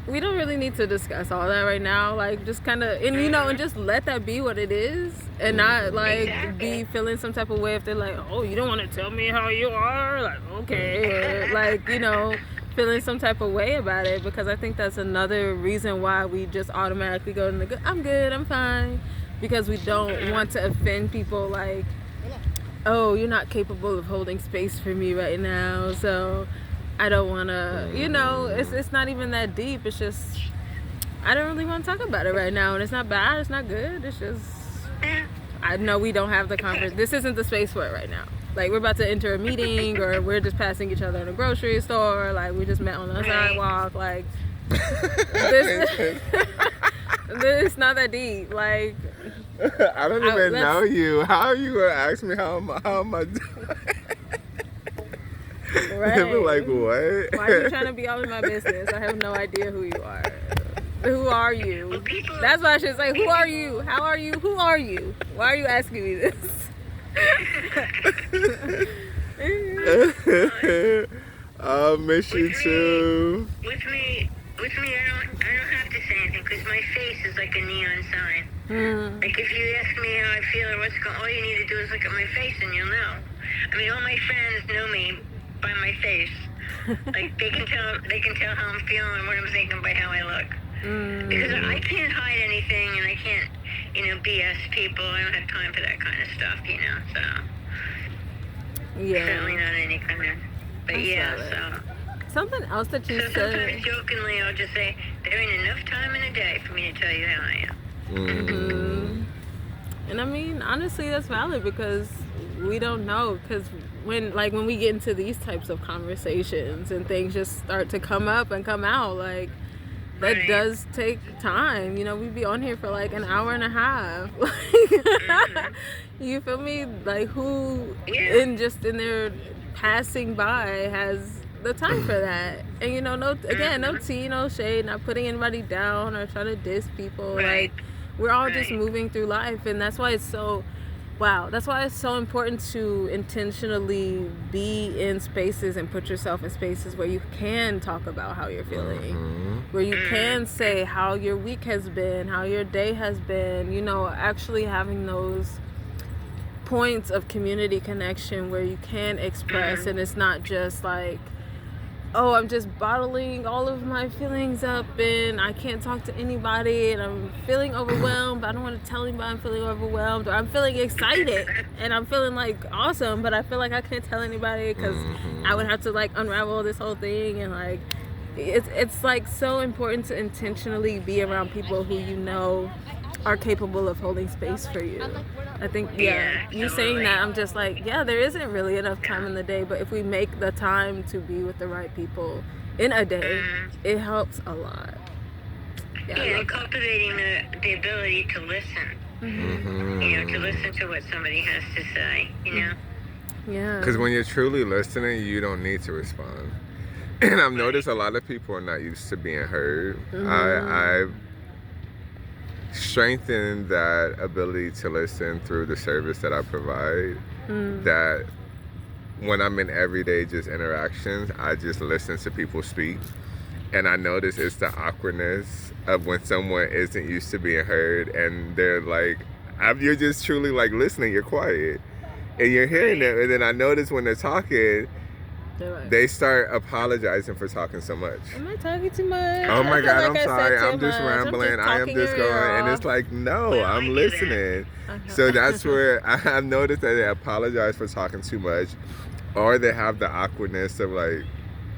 We don't really need to discuss all that right now. Like, just kind of, and you know, and just let that be what it is, and not like be feeling some type of way if they're like, oh, you don't want to tell me how you are, like, okay, or like, you know, feeling some type of way about it, because I think that's another reason why we just automatically go in the I'm good, I'm fine, because we don't want to offend people. Like, oh, you're not capable of holding space for me right now, so I don't want to, you know, it's not even that deep. It's just, I don't really want to talk about it right now. And it's not bad, it's not good. It's just, I know we don't have the conference. This isn't the space for it right now. Like, we're about to enter a meeting, or we're just passing each other in a grocery store. Like, we just met on the sidewalk. Like, it's not that deep. Like, I don't even know you. How are you going to ask me how am I doing? Right. They be like, what? Why are you trying to be all in my business? I have no idea who you are. Who are you? That's why I should say, who are you? How are you? Who are you? Why are you asking me this? I'll miss you too. With me, I don't have to say anything because my face is like a neon sign. Like, if you ask me how I feel or what's going on, all you need to do is look at my face and you'll know. I mean, all my friends know me by my face. Like, they can tell how I'm feeling and what I'm thinking by how I look. Because I can't hide anything, and I can't, you know, BS people. I don't have time for that kind of stuff, you know, so. Yeah. Certainly not any kind of, but so. Something else that you said. Sometimes jokingly I'll just say, there ain't enough time in a day for me to tell you how I am. And I mean, honestly, that's valid, because we don't know. Because when we get into these types of conversations and things just start to come up and come out, like, that does take time. You know, we'd be on here for like an hour and a half. You feel me? Like, who in their passing by has the time for that? And, you know, no tea, no shade, not putting anybody down or trying to diss people. Like, we're all just moving through life, and that's why it's so important to intentionally be in spaces and put yourself in spaces where you can talk about how you're feeling, where you can say how your week has been, how your day has been, you know, actually having those points of community connection where you can express, and it's not just like, oh, I'm just bottling all of my feelings up and I can't talk to anybody and I'm feeling overwhelmed, but I don't want to tell anybody I'm feeling overwhelmed, or I'm feeling excited and I'm feeling like awesome, but I feel like I can't tell anybody because I would have to like unravel this whole thing, and like it's like so important to intentionally be around people who you know are capable of holding space for you. I think, yeah, you saying that, I'm just like, yeah, there isn't really enough time in the day, but if we make the time to be with the right people in a day, it helps a lot. Yeah, and cultivating the ability to listen. You know, to listen to what somebody has to say, you know? Yeah. Because when you're truly listening, you don't need to respond. And I've noticed a lot of people are not used to being heard. I've strengthened that ability to listen through the service that I provide. That when I'm in everyday just interactions, I just listen to people speak. And I notice it's the awkwardness of when someone isn't used to being heard and they're like, you're just truly like listening, you're quiet. And you're hearing them. And then I notice when they're talking, they start apologizing for talking so much. Am I talking too much? Oh my God, like I'm sorry. I'm just rambling. I am just going. And it's like, no, I'm listening. So that's where I've noticed that they apologize for talking too much. Or they have the awkwardness of like,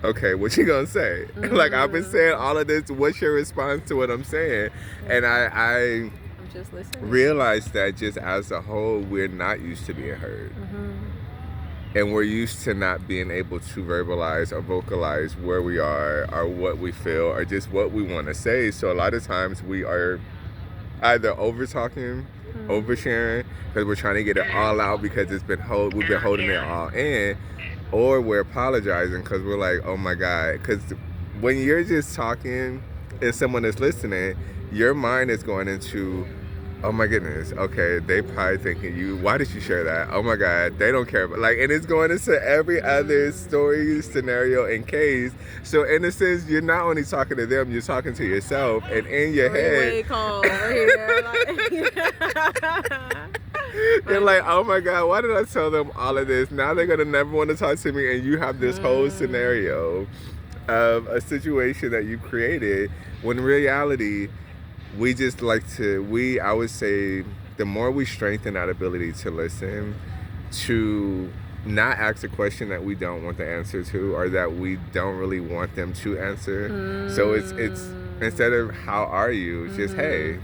okay, what you gonna say? Like, I've been saying all of this. What's your response to what I'm saying? And I'm just listening. Realized that just as a whole, we're not used to being heard. And we're used to not being able to verbalize or vocalize where we are or what we feel or just what we want to say. So a lot of times we are either over-talking, oversharing, because we're trying to get it all out because we've been holding it all in, or we're apologizing because we're like, oh my God. Because when you're just talking and someone is listening, your mind is going into, oh my goodness, okay, they probably thinking why did you share that? Oh my God, they don't care. But like, and it's going into every other story, scenario, and case. So in a sense, you're not only talking to them, you're talking to yourself. And in your head, they're like, oh my God, why did I tell them all of this? Now they're going to never want to talk to me. And you have this whole scenario of a situation that you created when in reality, we just like to, I would say, the more we strengthen that ability to listen, to not ask a question that we don't want the answer to or that we don't really want them to answer. So it's instead of how are you, it's just hey.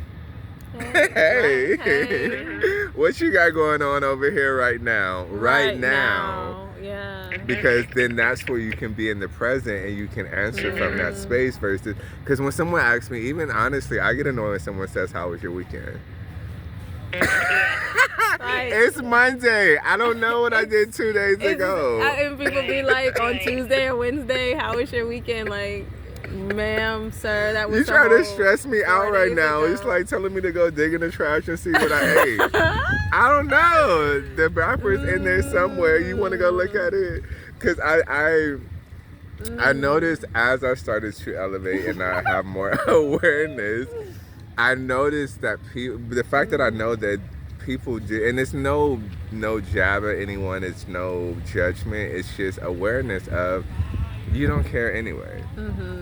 What you got going on over here right now? Right now. Yeah. Because then that's where you can be in the present and you can answer from that space versus, because when someone asks me, even honestly, I get annoyed when someone says, how was your weekend? It's Monday. I don't know what I did 2 days ago. And people be like, on Tuesday or Wednesday, how was your weekend? Like, ma'am, sir, that was you trying to stress me out right now. It's like telling me to go dig in the trash and see what I ate. I don't know. The rapper's in there somewhere. You want to go look at it? Because I noticed as I started to elevate and I have more awareness, I noticed that the fact that I know that people do, and it's no jab at anyone, it's no judgment, it's just awareness of you don't care anyway.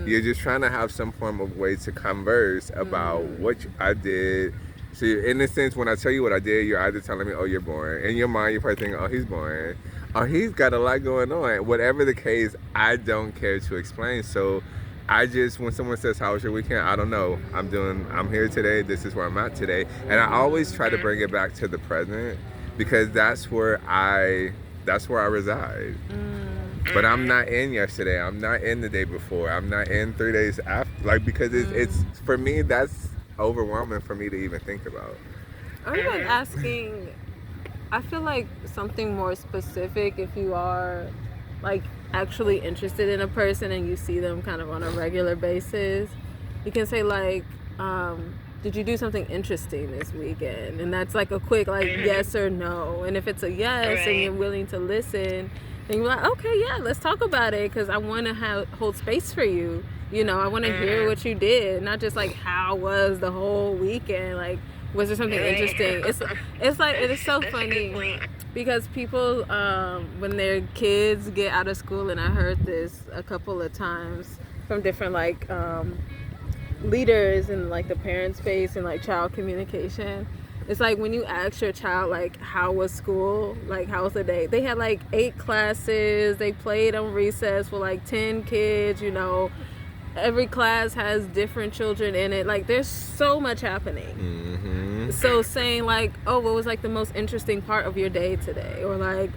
You're just trying to have some form of way to converse about what I did. So in a sense, when I tell you what I did, you're either telling me, oh, you're boring. In your mind, you're probably thinking, oh, he's boring. Or he's got a lot going on. Whatever the case, I don't care to explain. So I just, when someone says, how was your weekend? I don't know. I'm here today. This is where I'm at today. And I always try to bring it back to the present because that's where I reside. But I'm not in yesterday. I'm not in the day before. I'm not in 3 days after. Like, because it's for me, that's overwhelming for me to even think about. Or even asking, I feel like something more specific if you are like actually interested in a person and you see them kind of on a regular basis. You can say like, did you do something interesting this weekend? And that's like a quick like yes or no. And if it's a yes and you're willing to listen, then you're like, okay, yeah, let's talk about it because I want to hold space for you. You know, I want to hear what you did, not just like how was the whole weekend. Like, was there something interesting? It's like it is so funny because people when their kids get out of school, and I heard this a couple of times from different like leaders in like the parent space and like child communication, It's like when you ask your child, like, how was school? Like, how was the day? They had like 8 classes. They played on recess with like 10 kids, you know. Every class has different children in it. Like, there's so much happening. Mm-hmm. So saying like, oh, what was like the most interesting part of your day today? Or like,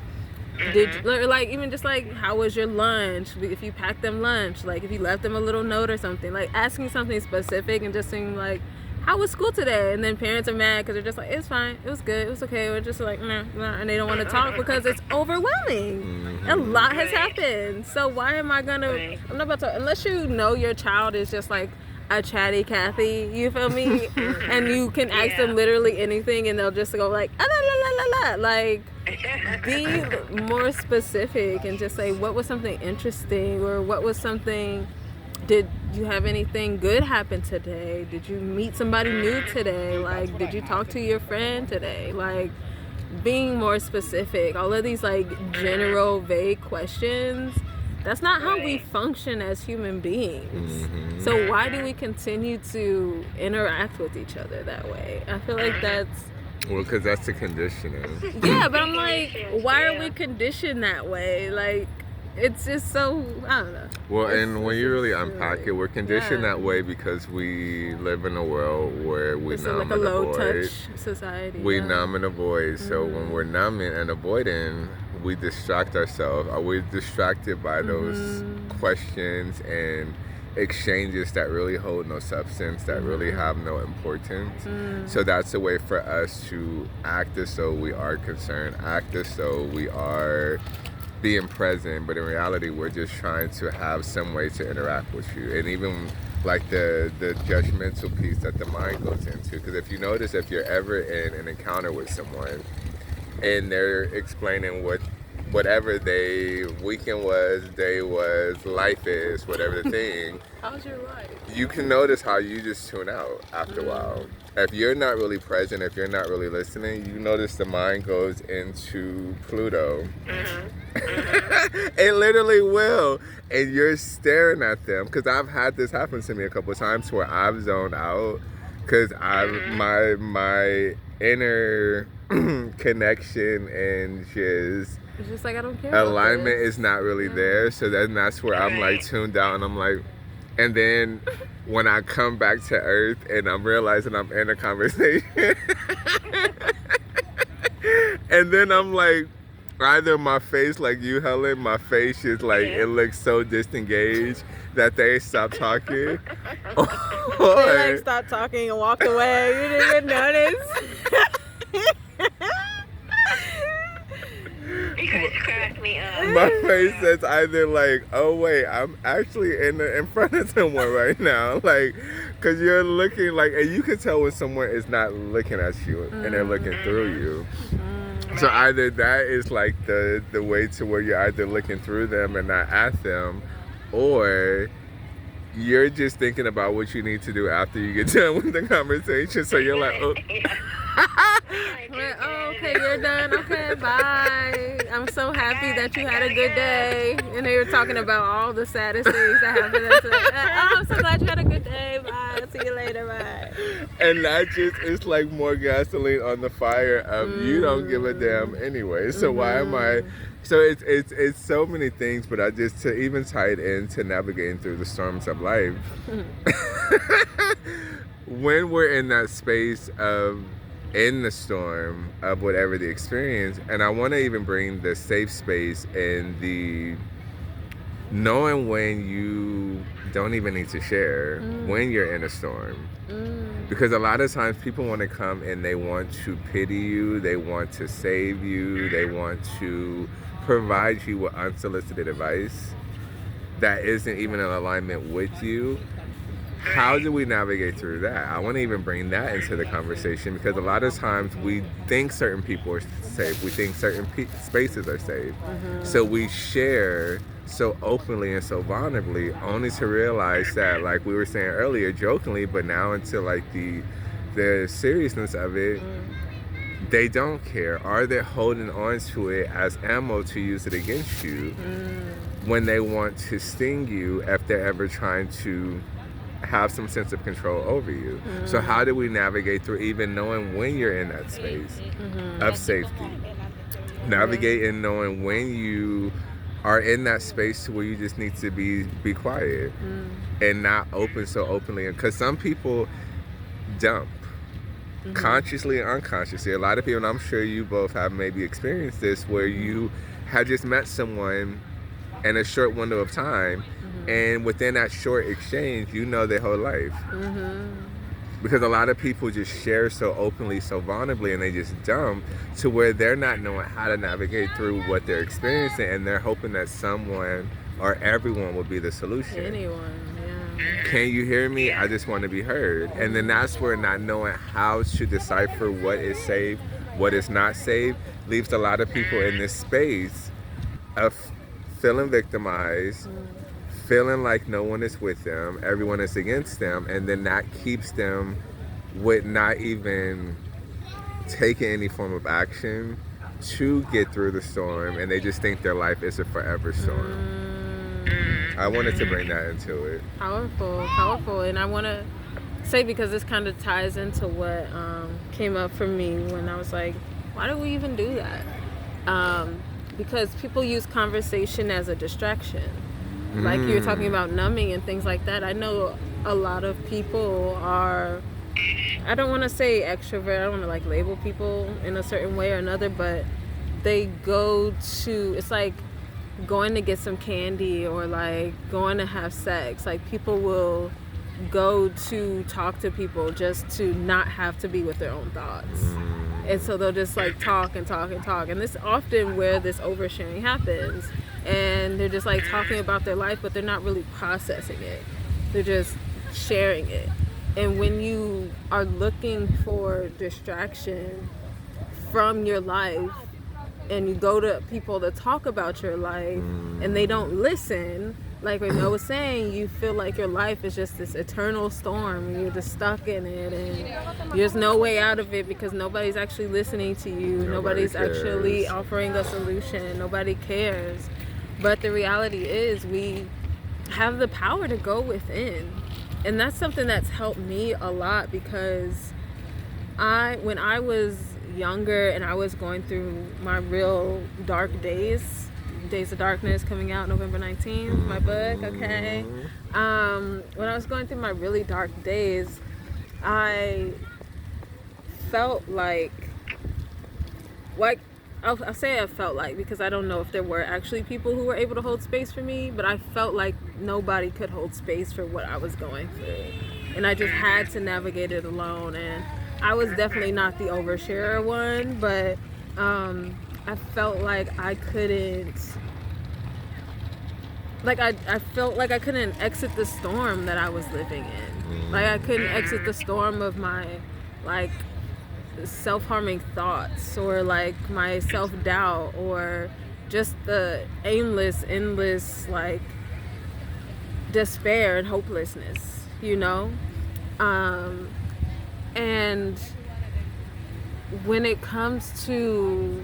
or like even just like, how was your lunch? If you packed them lunch, like if you left them a little note or something, like asking something specific and just saying like, how was school today? And then parents are mad because they're just like, it's fine, it was good, it was okay. We're just like, nah, and they don't want to talk because it's overwhelming. Mm-hmm. A lot has happened. So why am I gonna? I'm not about to, unless you know your child is just like a chatty Cathy, you feel me? And you can ask them literally anything and they'll just go like, ah, la, la, la, la, la. Like, be more specific and just say, what was something interesting, or what was something, did you have anything good happen today? Did you meet somebody new today? Like, did you talk to your friend today? Like, being more specific. All of these like general vague questions, that's not how we function as human beings. Mm-hmm. So why do we continue to interact with each other that way? I feel like that's, Well, because that's the conditioning. yeah, but I'm like, why are we conditioned that way? Like, it's just so, I don't know. Well, It's and when you really unpack it, we're conditioned Yeah. that way because we live in a world where we It's numb like a and low avoid. touch society. We yeah. numb and avoid. So when we're numbing and avoiding, we distract ourselves. Or we're distracted by those questions and exchanges that really hold no substance, that really have no importance. So that's a way for us to act as though we are concerned, act as though we are being present, but in reality we're just trying to have some way to interact with you. And even like the judgmental piece that the mind goes into, because if you notice, if you're ever in an encounter with someone and they're explaining whatever they weekend was, day was, life is, whatever the thing, How's your life? you can notice how you just tune out after a while. If you're not really present, if you're not really listening, you notice the mind goes into Pluto. It literally will. And you're staring at them. Because I've had this happen to me a couple of times where I've zoned out. Because my inner connection and just It's just like, I don't care about alignment this. is not really there. So then that's where I'm like tuned out and I'm like, and then when I come back to earth and I'm realizing I'm in a conversation and then I'm like, either my face, like you, Helen, my face is like, it looks so disengaged that they stop talking. They like stopped talking and walked away. You didn't even notice. You guys crack me up. My face says either like, oh wait, I'm actually in front of someone right now, like, cause you're looking like, and you can tell when someone is not looking at you and they're looking through you. So either that is like the way to where you're either looking through them and not at them, or you're just thinking about what you need to do after you get done with the conversation. So you're like, oh. Like, oh, okay, you're done. Okay, bye. I'm so happy that you had a good day. And they were talking about all the saddest things that happened. Oh, I'm so glad you had a good day. Bye. See you later. Bye. And that just is like more gasoline on the fire of you don't give a damn anyway. So why am I? So it's so many things, but I just, to even tie it into navigating through the storms of life. When we're in that space of in the storm of whatever the experience, and I want to even bring the safe space and the knowing when you don't even need to share when you're in a storm. Because a lot of times people want to come and they want to pity you, they want to save you, they want to provide you with unsolicited advice that isn't even in alignment with you. How do we navigate through that? I want to even bring that into the conversation, because a lot of times we think certain people are safe. We think certain spaces are safe. So we share so openly and so vulnerably, only to realize that, like we were saying earlier, jokingly, but now into like the seriousness of it, they don't care. Or they're holding on to it as ammo to use it against you when they want to sting you if they're ever trying to have some sense of control over you. So how do we navigate through even knowing when you're in that space of safety? Navigating knowing when you are in that space where you just need to be quiet and not open so openly. Because some people dump consciously and unconsciously. A lot of people, and I'm sure you both have maybe experienced this, where you had just met someone in a short window of time, and within that short exchange, you know their whole life. Because a lot of people just share so openly, so vulnerably, and they just dump to where they're not knowing how to navigate through what they're experiencing, and they're hoping that someone or everyone will be the solution. Anyone, yeah. Can you hear me? I just want to be heard. And then that's where not knowing how to decipher what is safe, what is not safe, leaves a lot of people in this space of feeling victimized, feeling like no one is with them, everyone is against them, and then that keeps them with not even taking any form of action to get through the storm, and they just think their life is a forever storm. I wanted to bring that into it. Powerful. And I want to say, because this kind of ties into what came up for me when I was like, why do we even do that? Because people use conversation as a distraction. Like you were talking about numbing and things like that. I know a lot of people are, I don't want to say extrovert, I don't want to like label people in a certain way or another, but they go to, it's like going to get some candy or like going to have sex. Like people will go to talk to people just to not have to be with their own thoughts. And so they'll just like talk and talk and talk. And this is often where this oversharing happens. And they're just like talking about their life, but they're not really processing it. They're just sharing it. And when you are looking for distraction from your life and you go to people to talk about your life and they don't listen, like Renaud was saying, you feel like your life is just this eternal storm and you're just stuck in it and there's no way out of it because nobody's actually listening to you. Nobody's actually offering a solution. Nobody cares. But the reality is we have the power to go within. And that's something that's helped me a lot, because when I was younger and I was going through my real dark days of darkness, coming out November 19th, my book, okay? When I was going through my really dark days, I felt like I'll say I felt like, because I don't know if there were actually people who were able to hold space for me, but I felt like nobody could hold space for what I was going through. And I just had to navigate it alone. And I was definitely not the oversharer one, but I felt like I couldn't, like I felt like I couldn't exit the storm that I was living in. Like I couldn't exit the storm of my, like, self-harming thoughts, or like my self-doubt, or just the endless like despair and hopelessness, you know? And when it comes to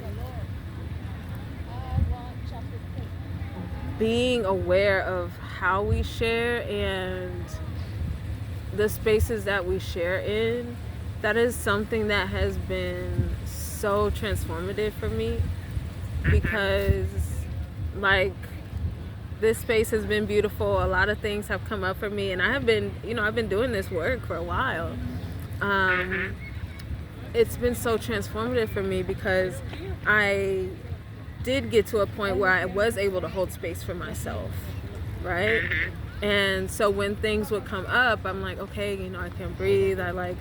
being aware of how we share and the spaces that we share in, that is something that has been so transformative for me, because like this space has been beautiful. A lot of things have come up for me, and I've been doing this work for a while. It's been so transformative for me because I did get to a point where I was able to hold space for myself, right? And so when things would come up, I'm like, okay, I can breathe. I like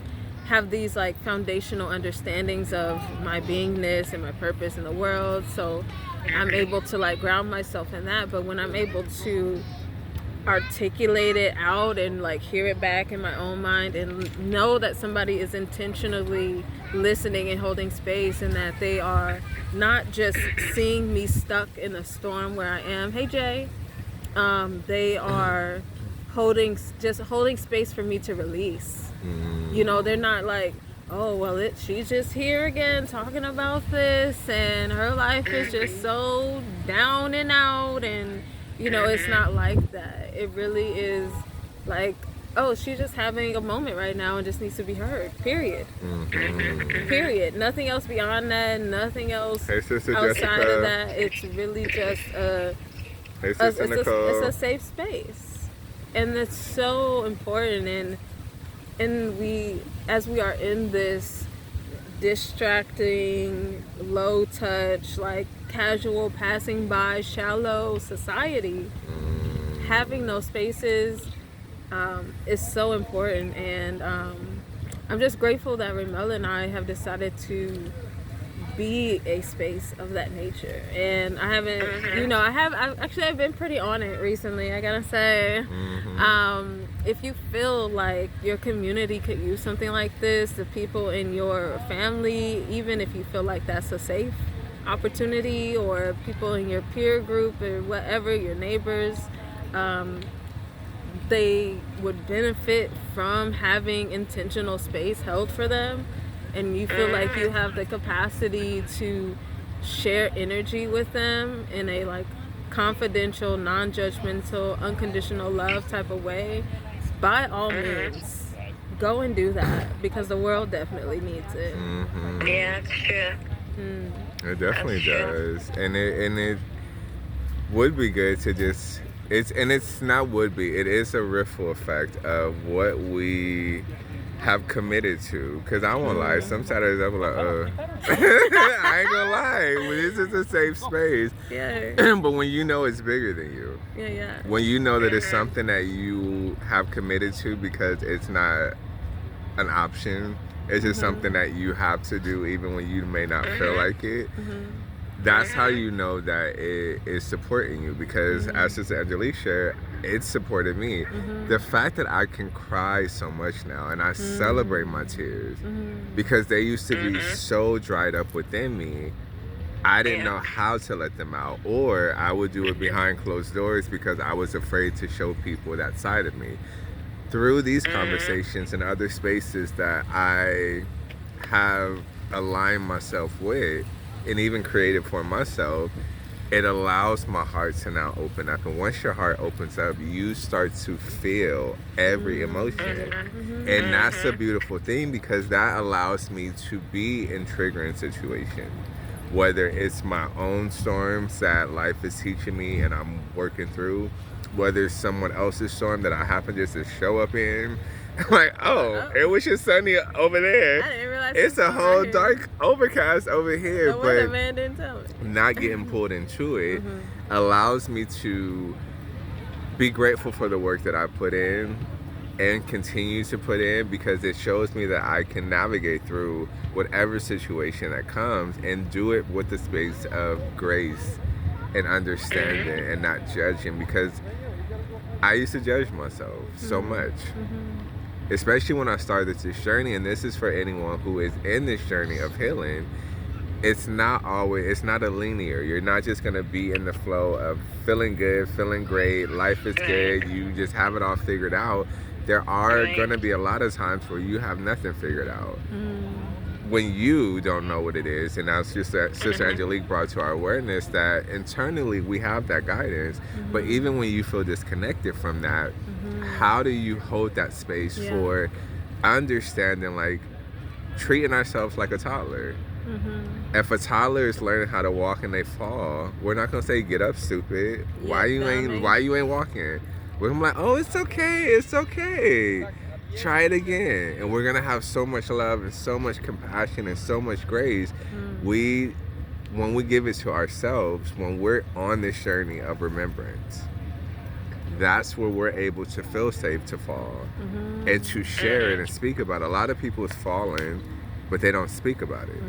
have these like foundational understandings of my beingness and my purpose in the world, so I'm able to like ground myself in that. But when I'm able to articulate it out and like hear it back in my own mind and know that somebody is intentionally listening and holding space, and that they are not just seeing me stuck in a storm where I am, hey Jay, they are holding space for me to release. They're not like, oh, well, she's just here again talking about this, and her life is just so down and out, and, it's not like that. It really is like oh, she's just having a moment right now and just needs to be heard. Period. Mm-hmm. Period. Nothing else beyond that. Nothing else Hey, Sister outside Jessica. of that. It's really just Hey, Sister Nicole. it's a safe space, and it's so important. And we, as we are in this distracting, low touch, like casual passing by, shallow society, having those spaces is so important. And I'm just grateful that Ramel and I have decided to be a space of that nature. And I haven't, you know, I've been pretty on it recently, I gotta say. If you feel like your community could use something like this, the people in your family, even if you feel like that's a safe opportunity, or people in your peer group or whatever, your neighbors, they would benefit from having intentional space held for them, and you feel like you have the capacity to share energy with them in a like confidential, non-judgmental, unconditional love type of way, by all means go and do that, because the world definitely needs it. Yeah, that's true. It definitely does, and it would be good to just it's not would be, it is a ripple effect of what we have committed to. Because I won't lie, some Saturdays I'm like, I ain't gonna lie, this is a safe space. Yeah. But when you know it's bigger than you, Yeah. when you know that it's something that you have committed to, because it's not an option, it's just something that you have to do even when you may not feel like it. That's how you know that it is supporting you, because as Sister Angelique shared, it supported me. The fact that I can cry so much now, and I celebrate my tears, because they used to be so dried up within me, I didn't know how to let them out, or I would do it behind closed doors because I was afraid to show people that side of me. Through these conversations and other spaces that I have aligned myself with, and even created for myself, it allows my heart to now open up. And once your heart opens up, you start to feel every emotion. And that's a beautiful thing, because that allows me to be in triggering situations. Whether it's my own storms that life is teaching me and I'm working through, whether it's someone else's storm that I happen just to show up in. Like, oh, it was just sunny over there. I didn't realize It's a whole dark overcast over here. The but weatherman didn't tell me. not getting pulled into it allows me to be grateful for the work that I put in and continue to put in, because it shows me that I can navigate through whatever situation that comes and do it with the space of grace and understanding and not judging, because I used to judge myself so much. Especially when I started this journey, and this is for anyone who is in this journey of healing. It's not a linear. You're not just gonna be in the flow of feeling good, feeling great, life is good, you just have it all figured out. There are gonna be a lot of times where you have nothing figured out. When you don't know what it is, and that's just that Sister Angelique brought to our awareness that internally we have that guidance, but even when you feel disconnected from that, how do you hold that space for understanding, like treating ourselves like a toddler? If a toddler is learning how to walk and they fall, we're not gonna say, get up, stupid. Why you ain't walking? We're gonna be like, oh, it's okay. Try it again. And we're gonna have so much love and so much compassion and so much grace. When we give it to ourselves, when we're on this journey of remembrance, that's where we're able to feel safe to fall and to share it and speak about it. A lot of people is falling, but they don't speak about it.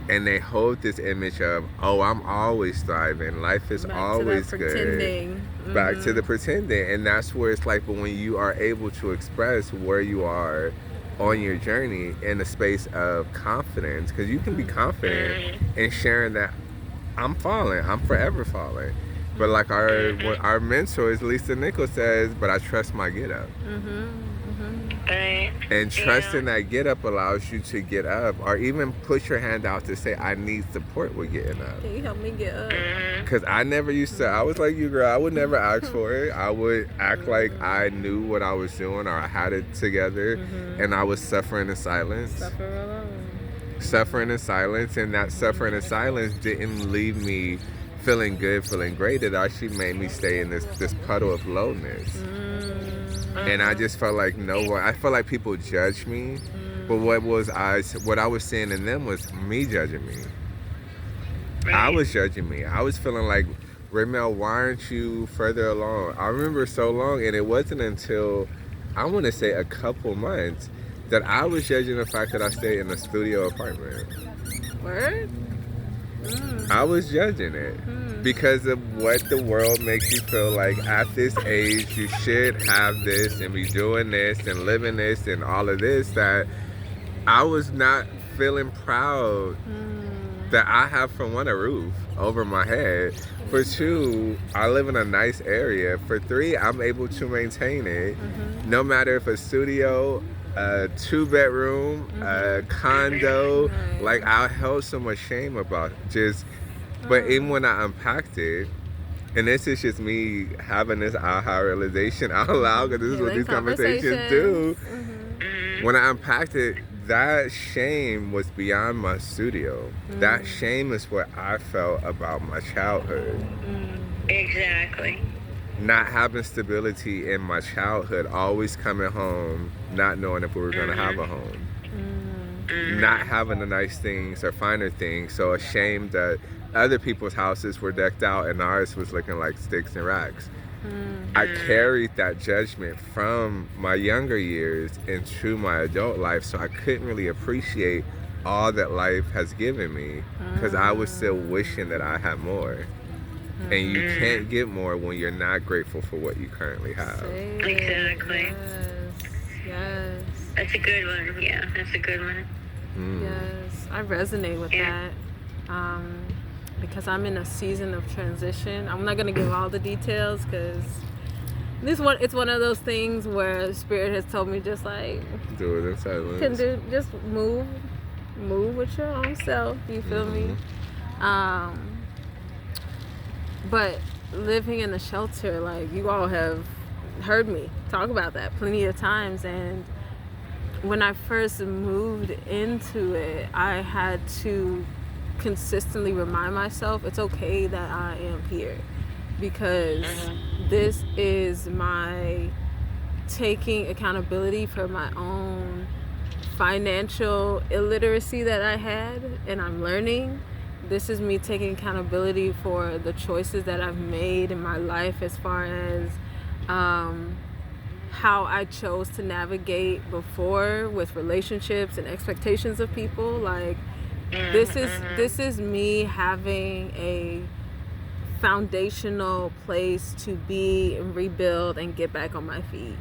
And they hold this image of, oh, I'm always thriving, life is always good. Back to the pretending. And that's where it's like, but when you are able to express where you are on your journey in a space of confidence, because you can be confident in sharing that I'm falling, I'm forever falling. But like our mentor, Lisa Nichols says, but I trust my get up. Right. And trusting that get up allows you to get up, or even put your hand out to say, I need support with getting up. Can you help me get up? Because I never used to, I was like you, girl, I would never ask for it. I would act like I knew what I was doing or I had it together, and I was suffering in silence. Suffer alone. Suffering in silence, and that suffering in silence didn't leave me feeling good, feeling great. It actually made me stay in this puddle of lowness. And I just felt like I felt like people judged me, but what I was seeing in them was me judging me. Right. I was judging me. I was feeling like, Ramel, why aren't you further along? I remember so long, and it wasn't until, I want to say, a couple months that I was judging the fact that I stayed in a studio apartment. Word? I was judging it because of what the world makes you feel like at this age you should have this and be doing this and living this and all of this, that I was not feeling proud that I have, for one, a roof over my head. For two, I live in a nice area. For three, I'm able to maintain it. No matter if a studio, a 2-bedroom, a condo, like I held so much shame about just, but even when I unpacked it, and this is just me having this aha realization out loud, because this is what these conversations do. When I unpacked it, that shame was beyond my studio. That shame is what I felt about my childhood. Exactly. Not having stability in my childhood, always coming home, not knowing if we were going to have a home. Not having the nice things or finer things, so ashamed that other people's houses were decked out and ours was looking like sticks and racks. I carried that judgment from my younger years into my adult life, so I couldn't really appreciate all that life has given me because I was still wishing that I had more. And you can't get more when you're not grateful for what you currently have. Exactly. Yes. That's a good one. Yeah, that's a good one. Yes. I resonate with that. Because I'm in a season of transition. I'm not gonna give all the details because it's one of those things where Spirit has told me just like Do it in silence. just move with your own self. You feel me? But living in a shelter, like you all have heard me talk about that plenty of times, and when I first moved into it, I had to consistently remind myself it's okay that I am here, because this is my taking accountability for my own financial illiteracy that I had and I'm learning. This is me taking accountability for the choices that I've made in my life as far as how I chose to navigate before with relationships and expectations of people. Like this is me having a foundational place to be and rebuild and get back on my feet.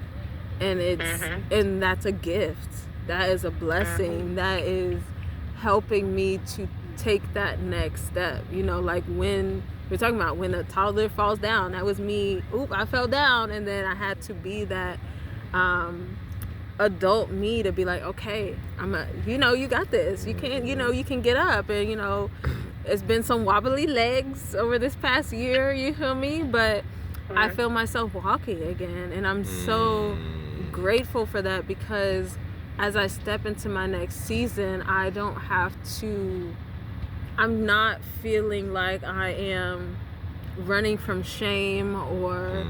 And and that's a gift. That is a blessing. That is helping me to take that next step. You know, like when we're talking about when a toddler falls down, that was me. I fell down, and then I had to be that adult me to be like, okay, you got this. You can, you can get up, and it's been some wobbly legs over this past year. You feel me? But I feel myself walking again, and I'm so grateful for that, because as I step into my next season, I'm not feeling like I am running from shame or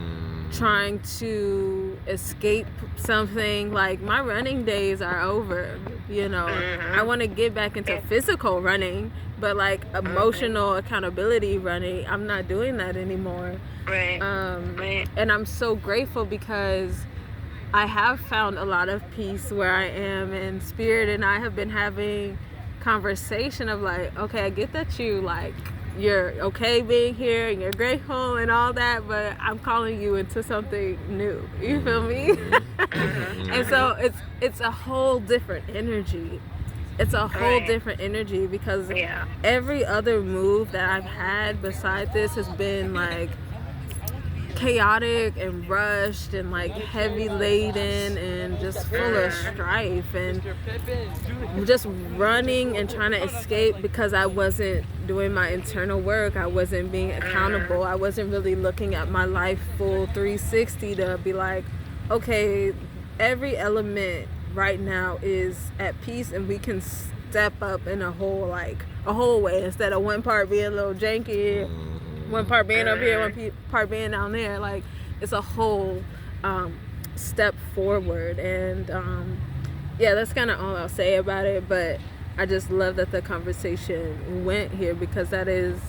trying to escape something. Like, my running days are over, I want to get back into physical running, but like emotional accountability running, I'm not doing that anymore. Right. And I'm so grateful because I have found a lot of peace where I am, and Spirit and I have been having conversation of like, okay, I get that you're okay being here and you're grateful and all that, but I'm calling you into something new. You feel me? And so it's a whole different energy. It's a whole different energy, because every other move that I've had beside this has been like chaotic and rushed and like heavy laden and just full of strife and just running and trying to escape because I wasn't doing my internal work. I wasn't being accountable. I wasn't really looking at my life full 360 to be like, okay, every element right now is at peace and we can step up in a whole way instead of one part being a little janky, one part being up here, one part being down there. Like, it's a whole step forward. And yeah, that's kind of all I'll say about it. But I just love that the conversation went here, because that is,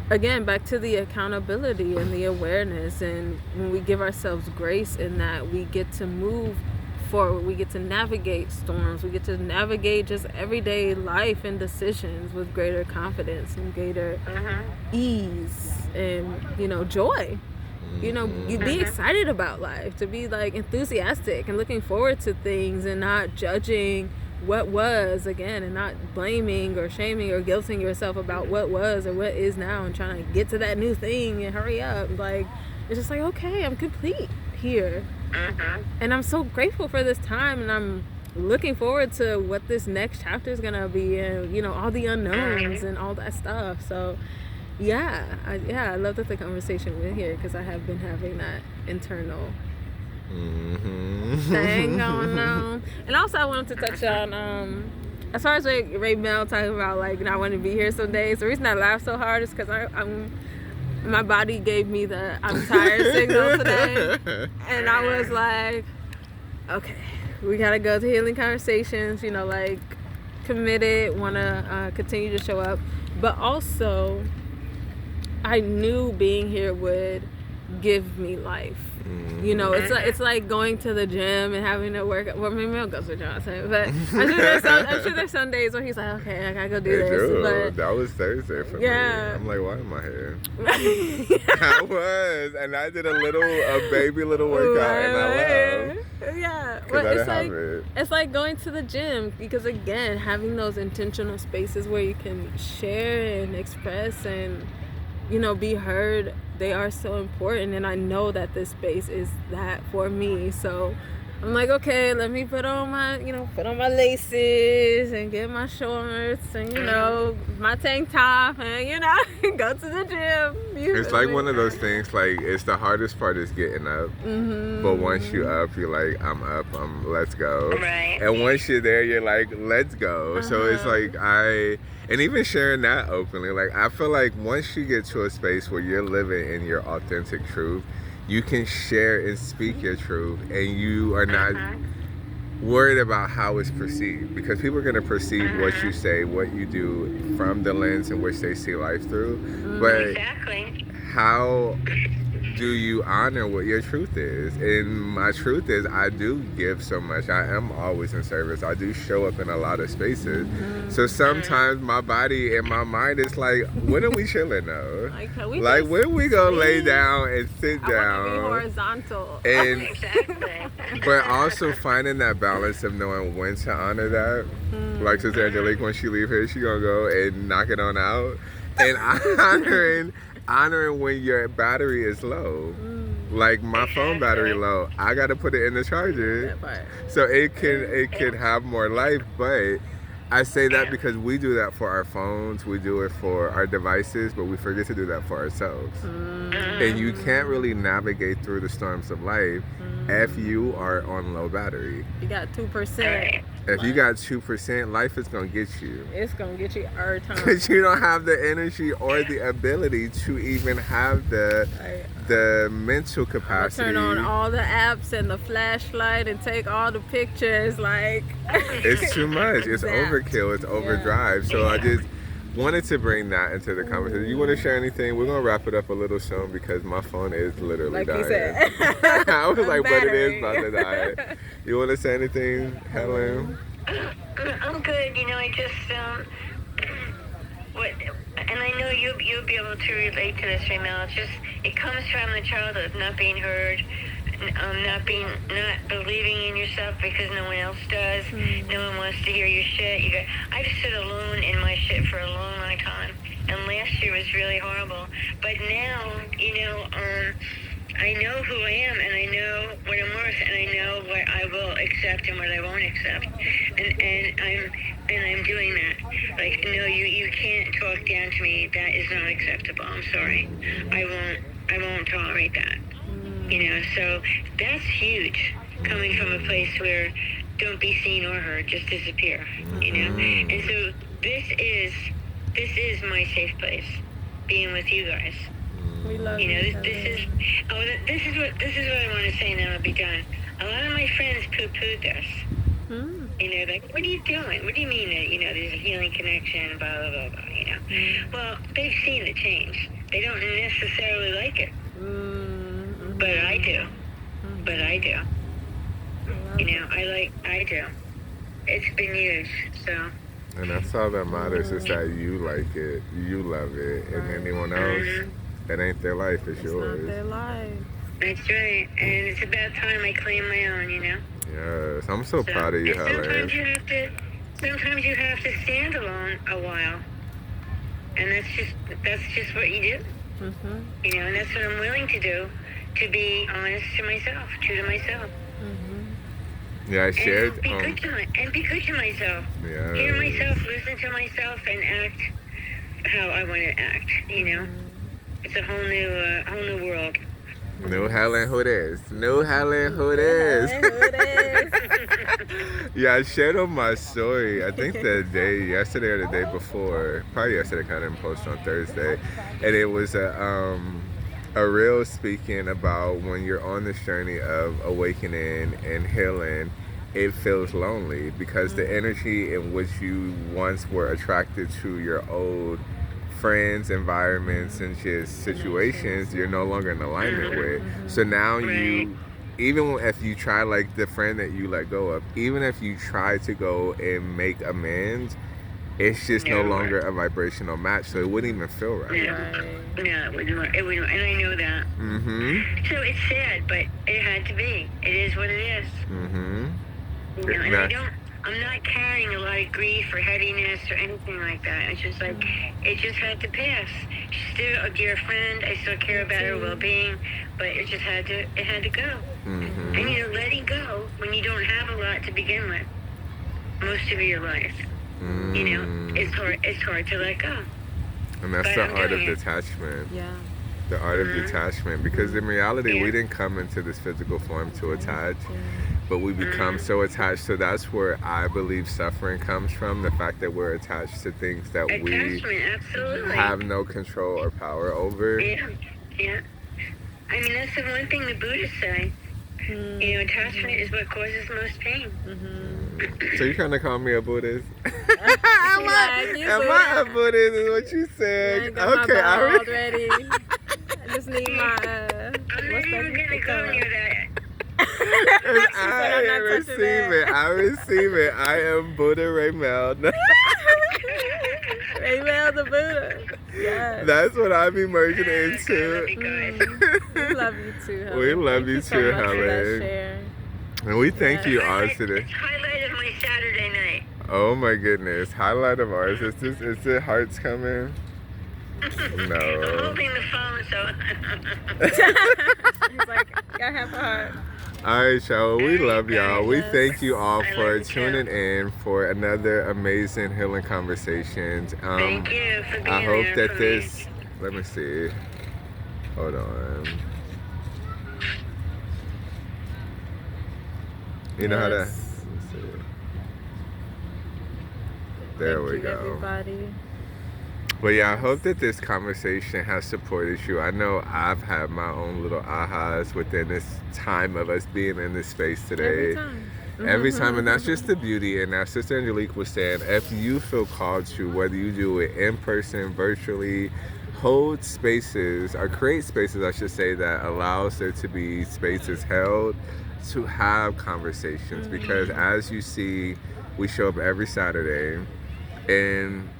again, back to the accountability and the awareness. And when we give ourselves grace in that, we get to move forward. We get to navigate storms. We get to navigate just everyday life and decisions with greater confidence and greater ease and, joy. You be excited about life, to be like enthusiastic and looking forward to things and not judging what was, again, and not blaming or shaming or guilting yourself about what was or what is now and trying to get to that new thing and hurry up. Like, it's just like, okay, I'm complete here. And I'm so grateful for this time, and I'm looking forward to what this next chapter is gonna be, and all the unknowns and all that stuff. So I love that the conversation went here, because I have been having that internal thing going on. And also I wanted to touch on as far as Ray Mel talking about like not wanting to be here some days. The reason I laugh so hard is because my body gave me the I'm tired signal today. And I was like, okay, we gotta go to Healing Conversations, like committed, wanna continue to show up. But also, I knew being here would give me life. It's like going to the gym and having to work. Well, maybe I'll go to Johnson, but I'm sure there's some days where he's like, okay, I gotta go do this. But that was Thursday for me. I'm like, why am I here? I was, and I did a baby little workout, and I left. Yeah, but it's like going to the gym, because again, having those intentional spaces where you can share and express and be heard, they are so important. And I know that this space is that for me. So I'm like, okay, let me put on my laces and get my shorts and my tank top and go to the gym. It's like one of those things, like, it's the hardest part is getting up, but once you're up, you're like, I'm up, let's go. Right. And once you're there, you're like, let's go. So it's like, and even sharing that openly, like, I feel like once you get to a space where you're living in your authentic truth, you can share and speak your truth, and you are not worried about how it's perceived, because people are going to perceive what you say, what you do, from the lens in which they see life through. But how do you honor what your truth is? And my truth is, I do give so much. I am always in service. I do show up in a lot of spaces. So sometimes my body and my mind is like, when are we chilling though? Like when we go lay down and sit down? I want to be horizontal. And but also finding that balance of knowing when to honor that. Like Sister Angelique, when she leave here, she gonna go and knock it on out. And honoring when your battery is low. Like my phone battery low, I gotta put it in the charger so it can have more life. But I say that because we do that for our phones, we do it for our devices, but we forget to do that for ourselves. And you can't really navigate through the storms of life if you are on low battery. You got 2%. If you got 2%, life is gonna get you. It's gonna get you every time. Because you don't have the energy or the ability to even have the mental capacity. Turn on all the apps and the flashlight and take all the pictures. Like, it's too much. It's overkill. It's overdrive. So I just wanted to bring that into the conversation. You want to share anything? We're gonna wrap it up a little soon because my phone is literally dying. You said. I was like, but it is about to die. You want to say anything, Helen? I'm good. I just and I know you'll be able to relate to this, Ramel. It comes from the childhood of not being heard, not believing in yourself because no one else does. No one wants to hear your shit. I've stood alone in my shit for a long, long time, and last year was really horrible. But now, I know who I am, and I know what I'm worth, and I know what I will accept and what I won't accept, and I'm doing that. Like, no, you can't talk down to me. That is not acceptable. I'm sorry. I won't tolerate that. So that's huge, coming from a place where don't be seen or heard, just disappear. And so this is my safe place, being with you guys. We love This is what I want to say, and then I'll be done. A lot of my friends poo-pooed this. Like, what are you doing? What do you mean that, there's a healing connection, blah, blah, blah, blah, Well, they've seen the change. They don't necessarily like it. But I do. I do. It's been huge, so. And that's all that matters, is that you like it, you love it, and anyone else, it ain't their life, it's yours. Not their life. That's right. And it's about time I claim my own, Yes, I'm so proud of you, Helen. Sometimes you have to stand alone a while. And that's just what you do. And that's what I'm willing to do, to be honest to myself, true to myself. Yeah, I shared. And be good to myself. Yeah. Hear myself, listen to myself, and act how I want to act. It's a whole new world. New Helen, who this? New Helen, who this? Yeah, I shared on my story, I think yesterday or the day before, probably yesterday, kind of post on Thursday, and it was a reel speaking about when you're on this journey of awakening and healing, it feels lonely because the energy in which you once were attracted to, your old friends, environments, and just situations, you're no longer in alignment with. So now you, even if you try, like the friend that you let go of, even if you try to go and make amends, it's just no longer a vibrational match, so it wouldn't even feel right. No, it wouldn't. And I know that. So it's sad, but it had to be. It is what it is. And I'm not carrying a lot of grief or heaviness or anything like that. It's just like, it just had to pass. She's still a dear friend. I still care about her well-being, but it just had to go. And letting go when you don't have a lot to begin with, most of your life. It's hard to let go. And that's the art of detachment. Yeah. The art of detachment, because in reality, we didn't come into this physical form to attach, but we become so attached. So that's where I believe suffering comes from, the fact that we're attached to things that we have no control or power over. Yeah. I mean, that's the one thing the Buddhists say. Attachment is what causes most pain. So you kind of call me a Buddhist? Am I a Buddhist is what you said? Okay, already. I just need my, I'm not even going to go near that. I receive it. I am Buddha Raymel. Raymel the Buddha. Yes. That's what I'm emerging into. We love you too, Helen. We love you too, Helen. And we thank you all today. It's highlight of my Saturday night. Oh my goodness. Highlight of ours. Is it hearts coming? No. I'm holding the phone, so. He's like, I have a heart. All right, y'all. We love y'all. We thank you all for tuning in for another amazing healing conversations. Thank you for being I hope there that for this. me. Let me see. Hold on. You know how to. Let me see. There we go. Everybody. But yeah, I hope that this conversation has supported you. I know I've had my own little ahas within this time of us being in this space today. Every time, and that's just the beauty. And as Sister Angelique was saying, if you feel called to, whether you do it in person, virtually, hold spaces, or create spaces, I should say, that allows there to be spaces held to have conversations. Because as you see, we show up every Saturday, and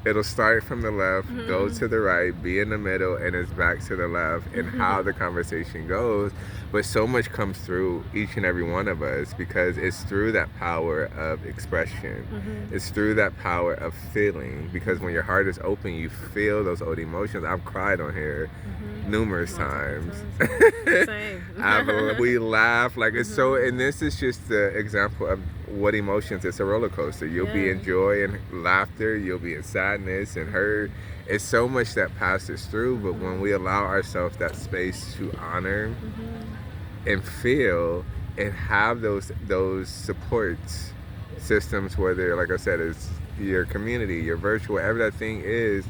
it'll start from the left, go to the right, be in the middle, and it's back to the left, and how the conversation goes. But so much comes through each and every one of us because it's through that power of expression. It's through that power of feeling, because when your heart is open, you feel those old emotions. I've cried on here numerous times. Same. We laugh like it's so, and this is just the example of what emotions. It's a roller coaster. You'll be in joy and laughter, you'll be in sadness and hurt. It's so much that passes through, but when we allow ourselves that space to honor and feel and have those support systems, whether, like I said, it's your community, your virtual, whatever that thing is,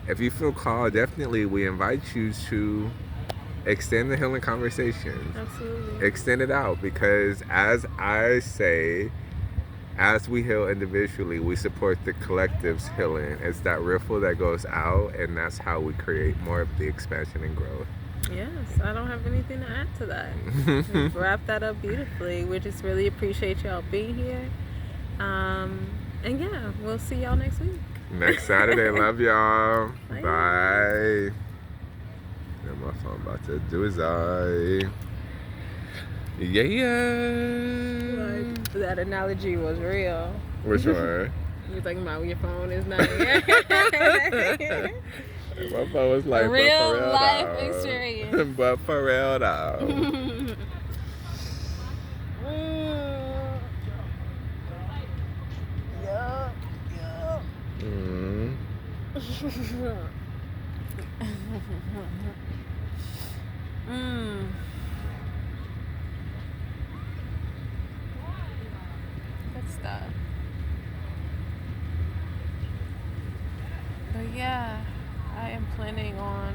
if you feel called, definitely we invite you to extend the healing conversation. Absolutely. Extend it out, because as I say, as we heal individually, we support the collective's healing. It's that ripple that goes out, and that's how we create more of the expansion and growth. Yes, I don't have anything to add to that. We've wrapped that up beautifully. We just really appreciate y'all being here. And yeah, we'll see y'all next week. Next Saturday. Love y'all. Bye. Bye. And my phone about to do his eye. Yeah. Like, that analogy was real. Which one? You're talking about when your phone is not. My phone was like, Real but for real life though. experience. But for real though. Mm. Good stuff. But yeah, I am planning on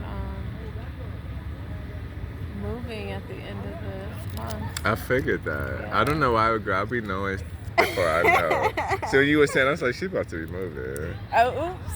moving at the end of this month. I figured that. I don't know why, I'll be knowing before I know. So you were saying, I was like, she's about to be moving. Oh, oops.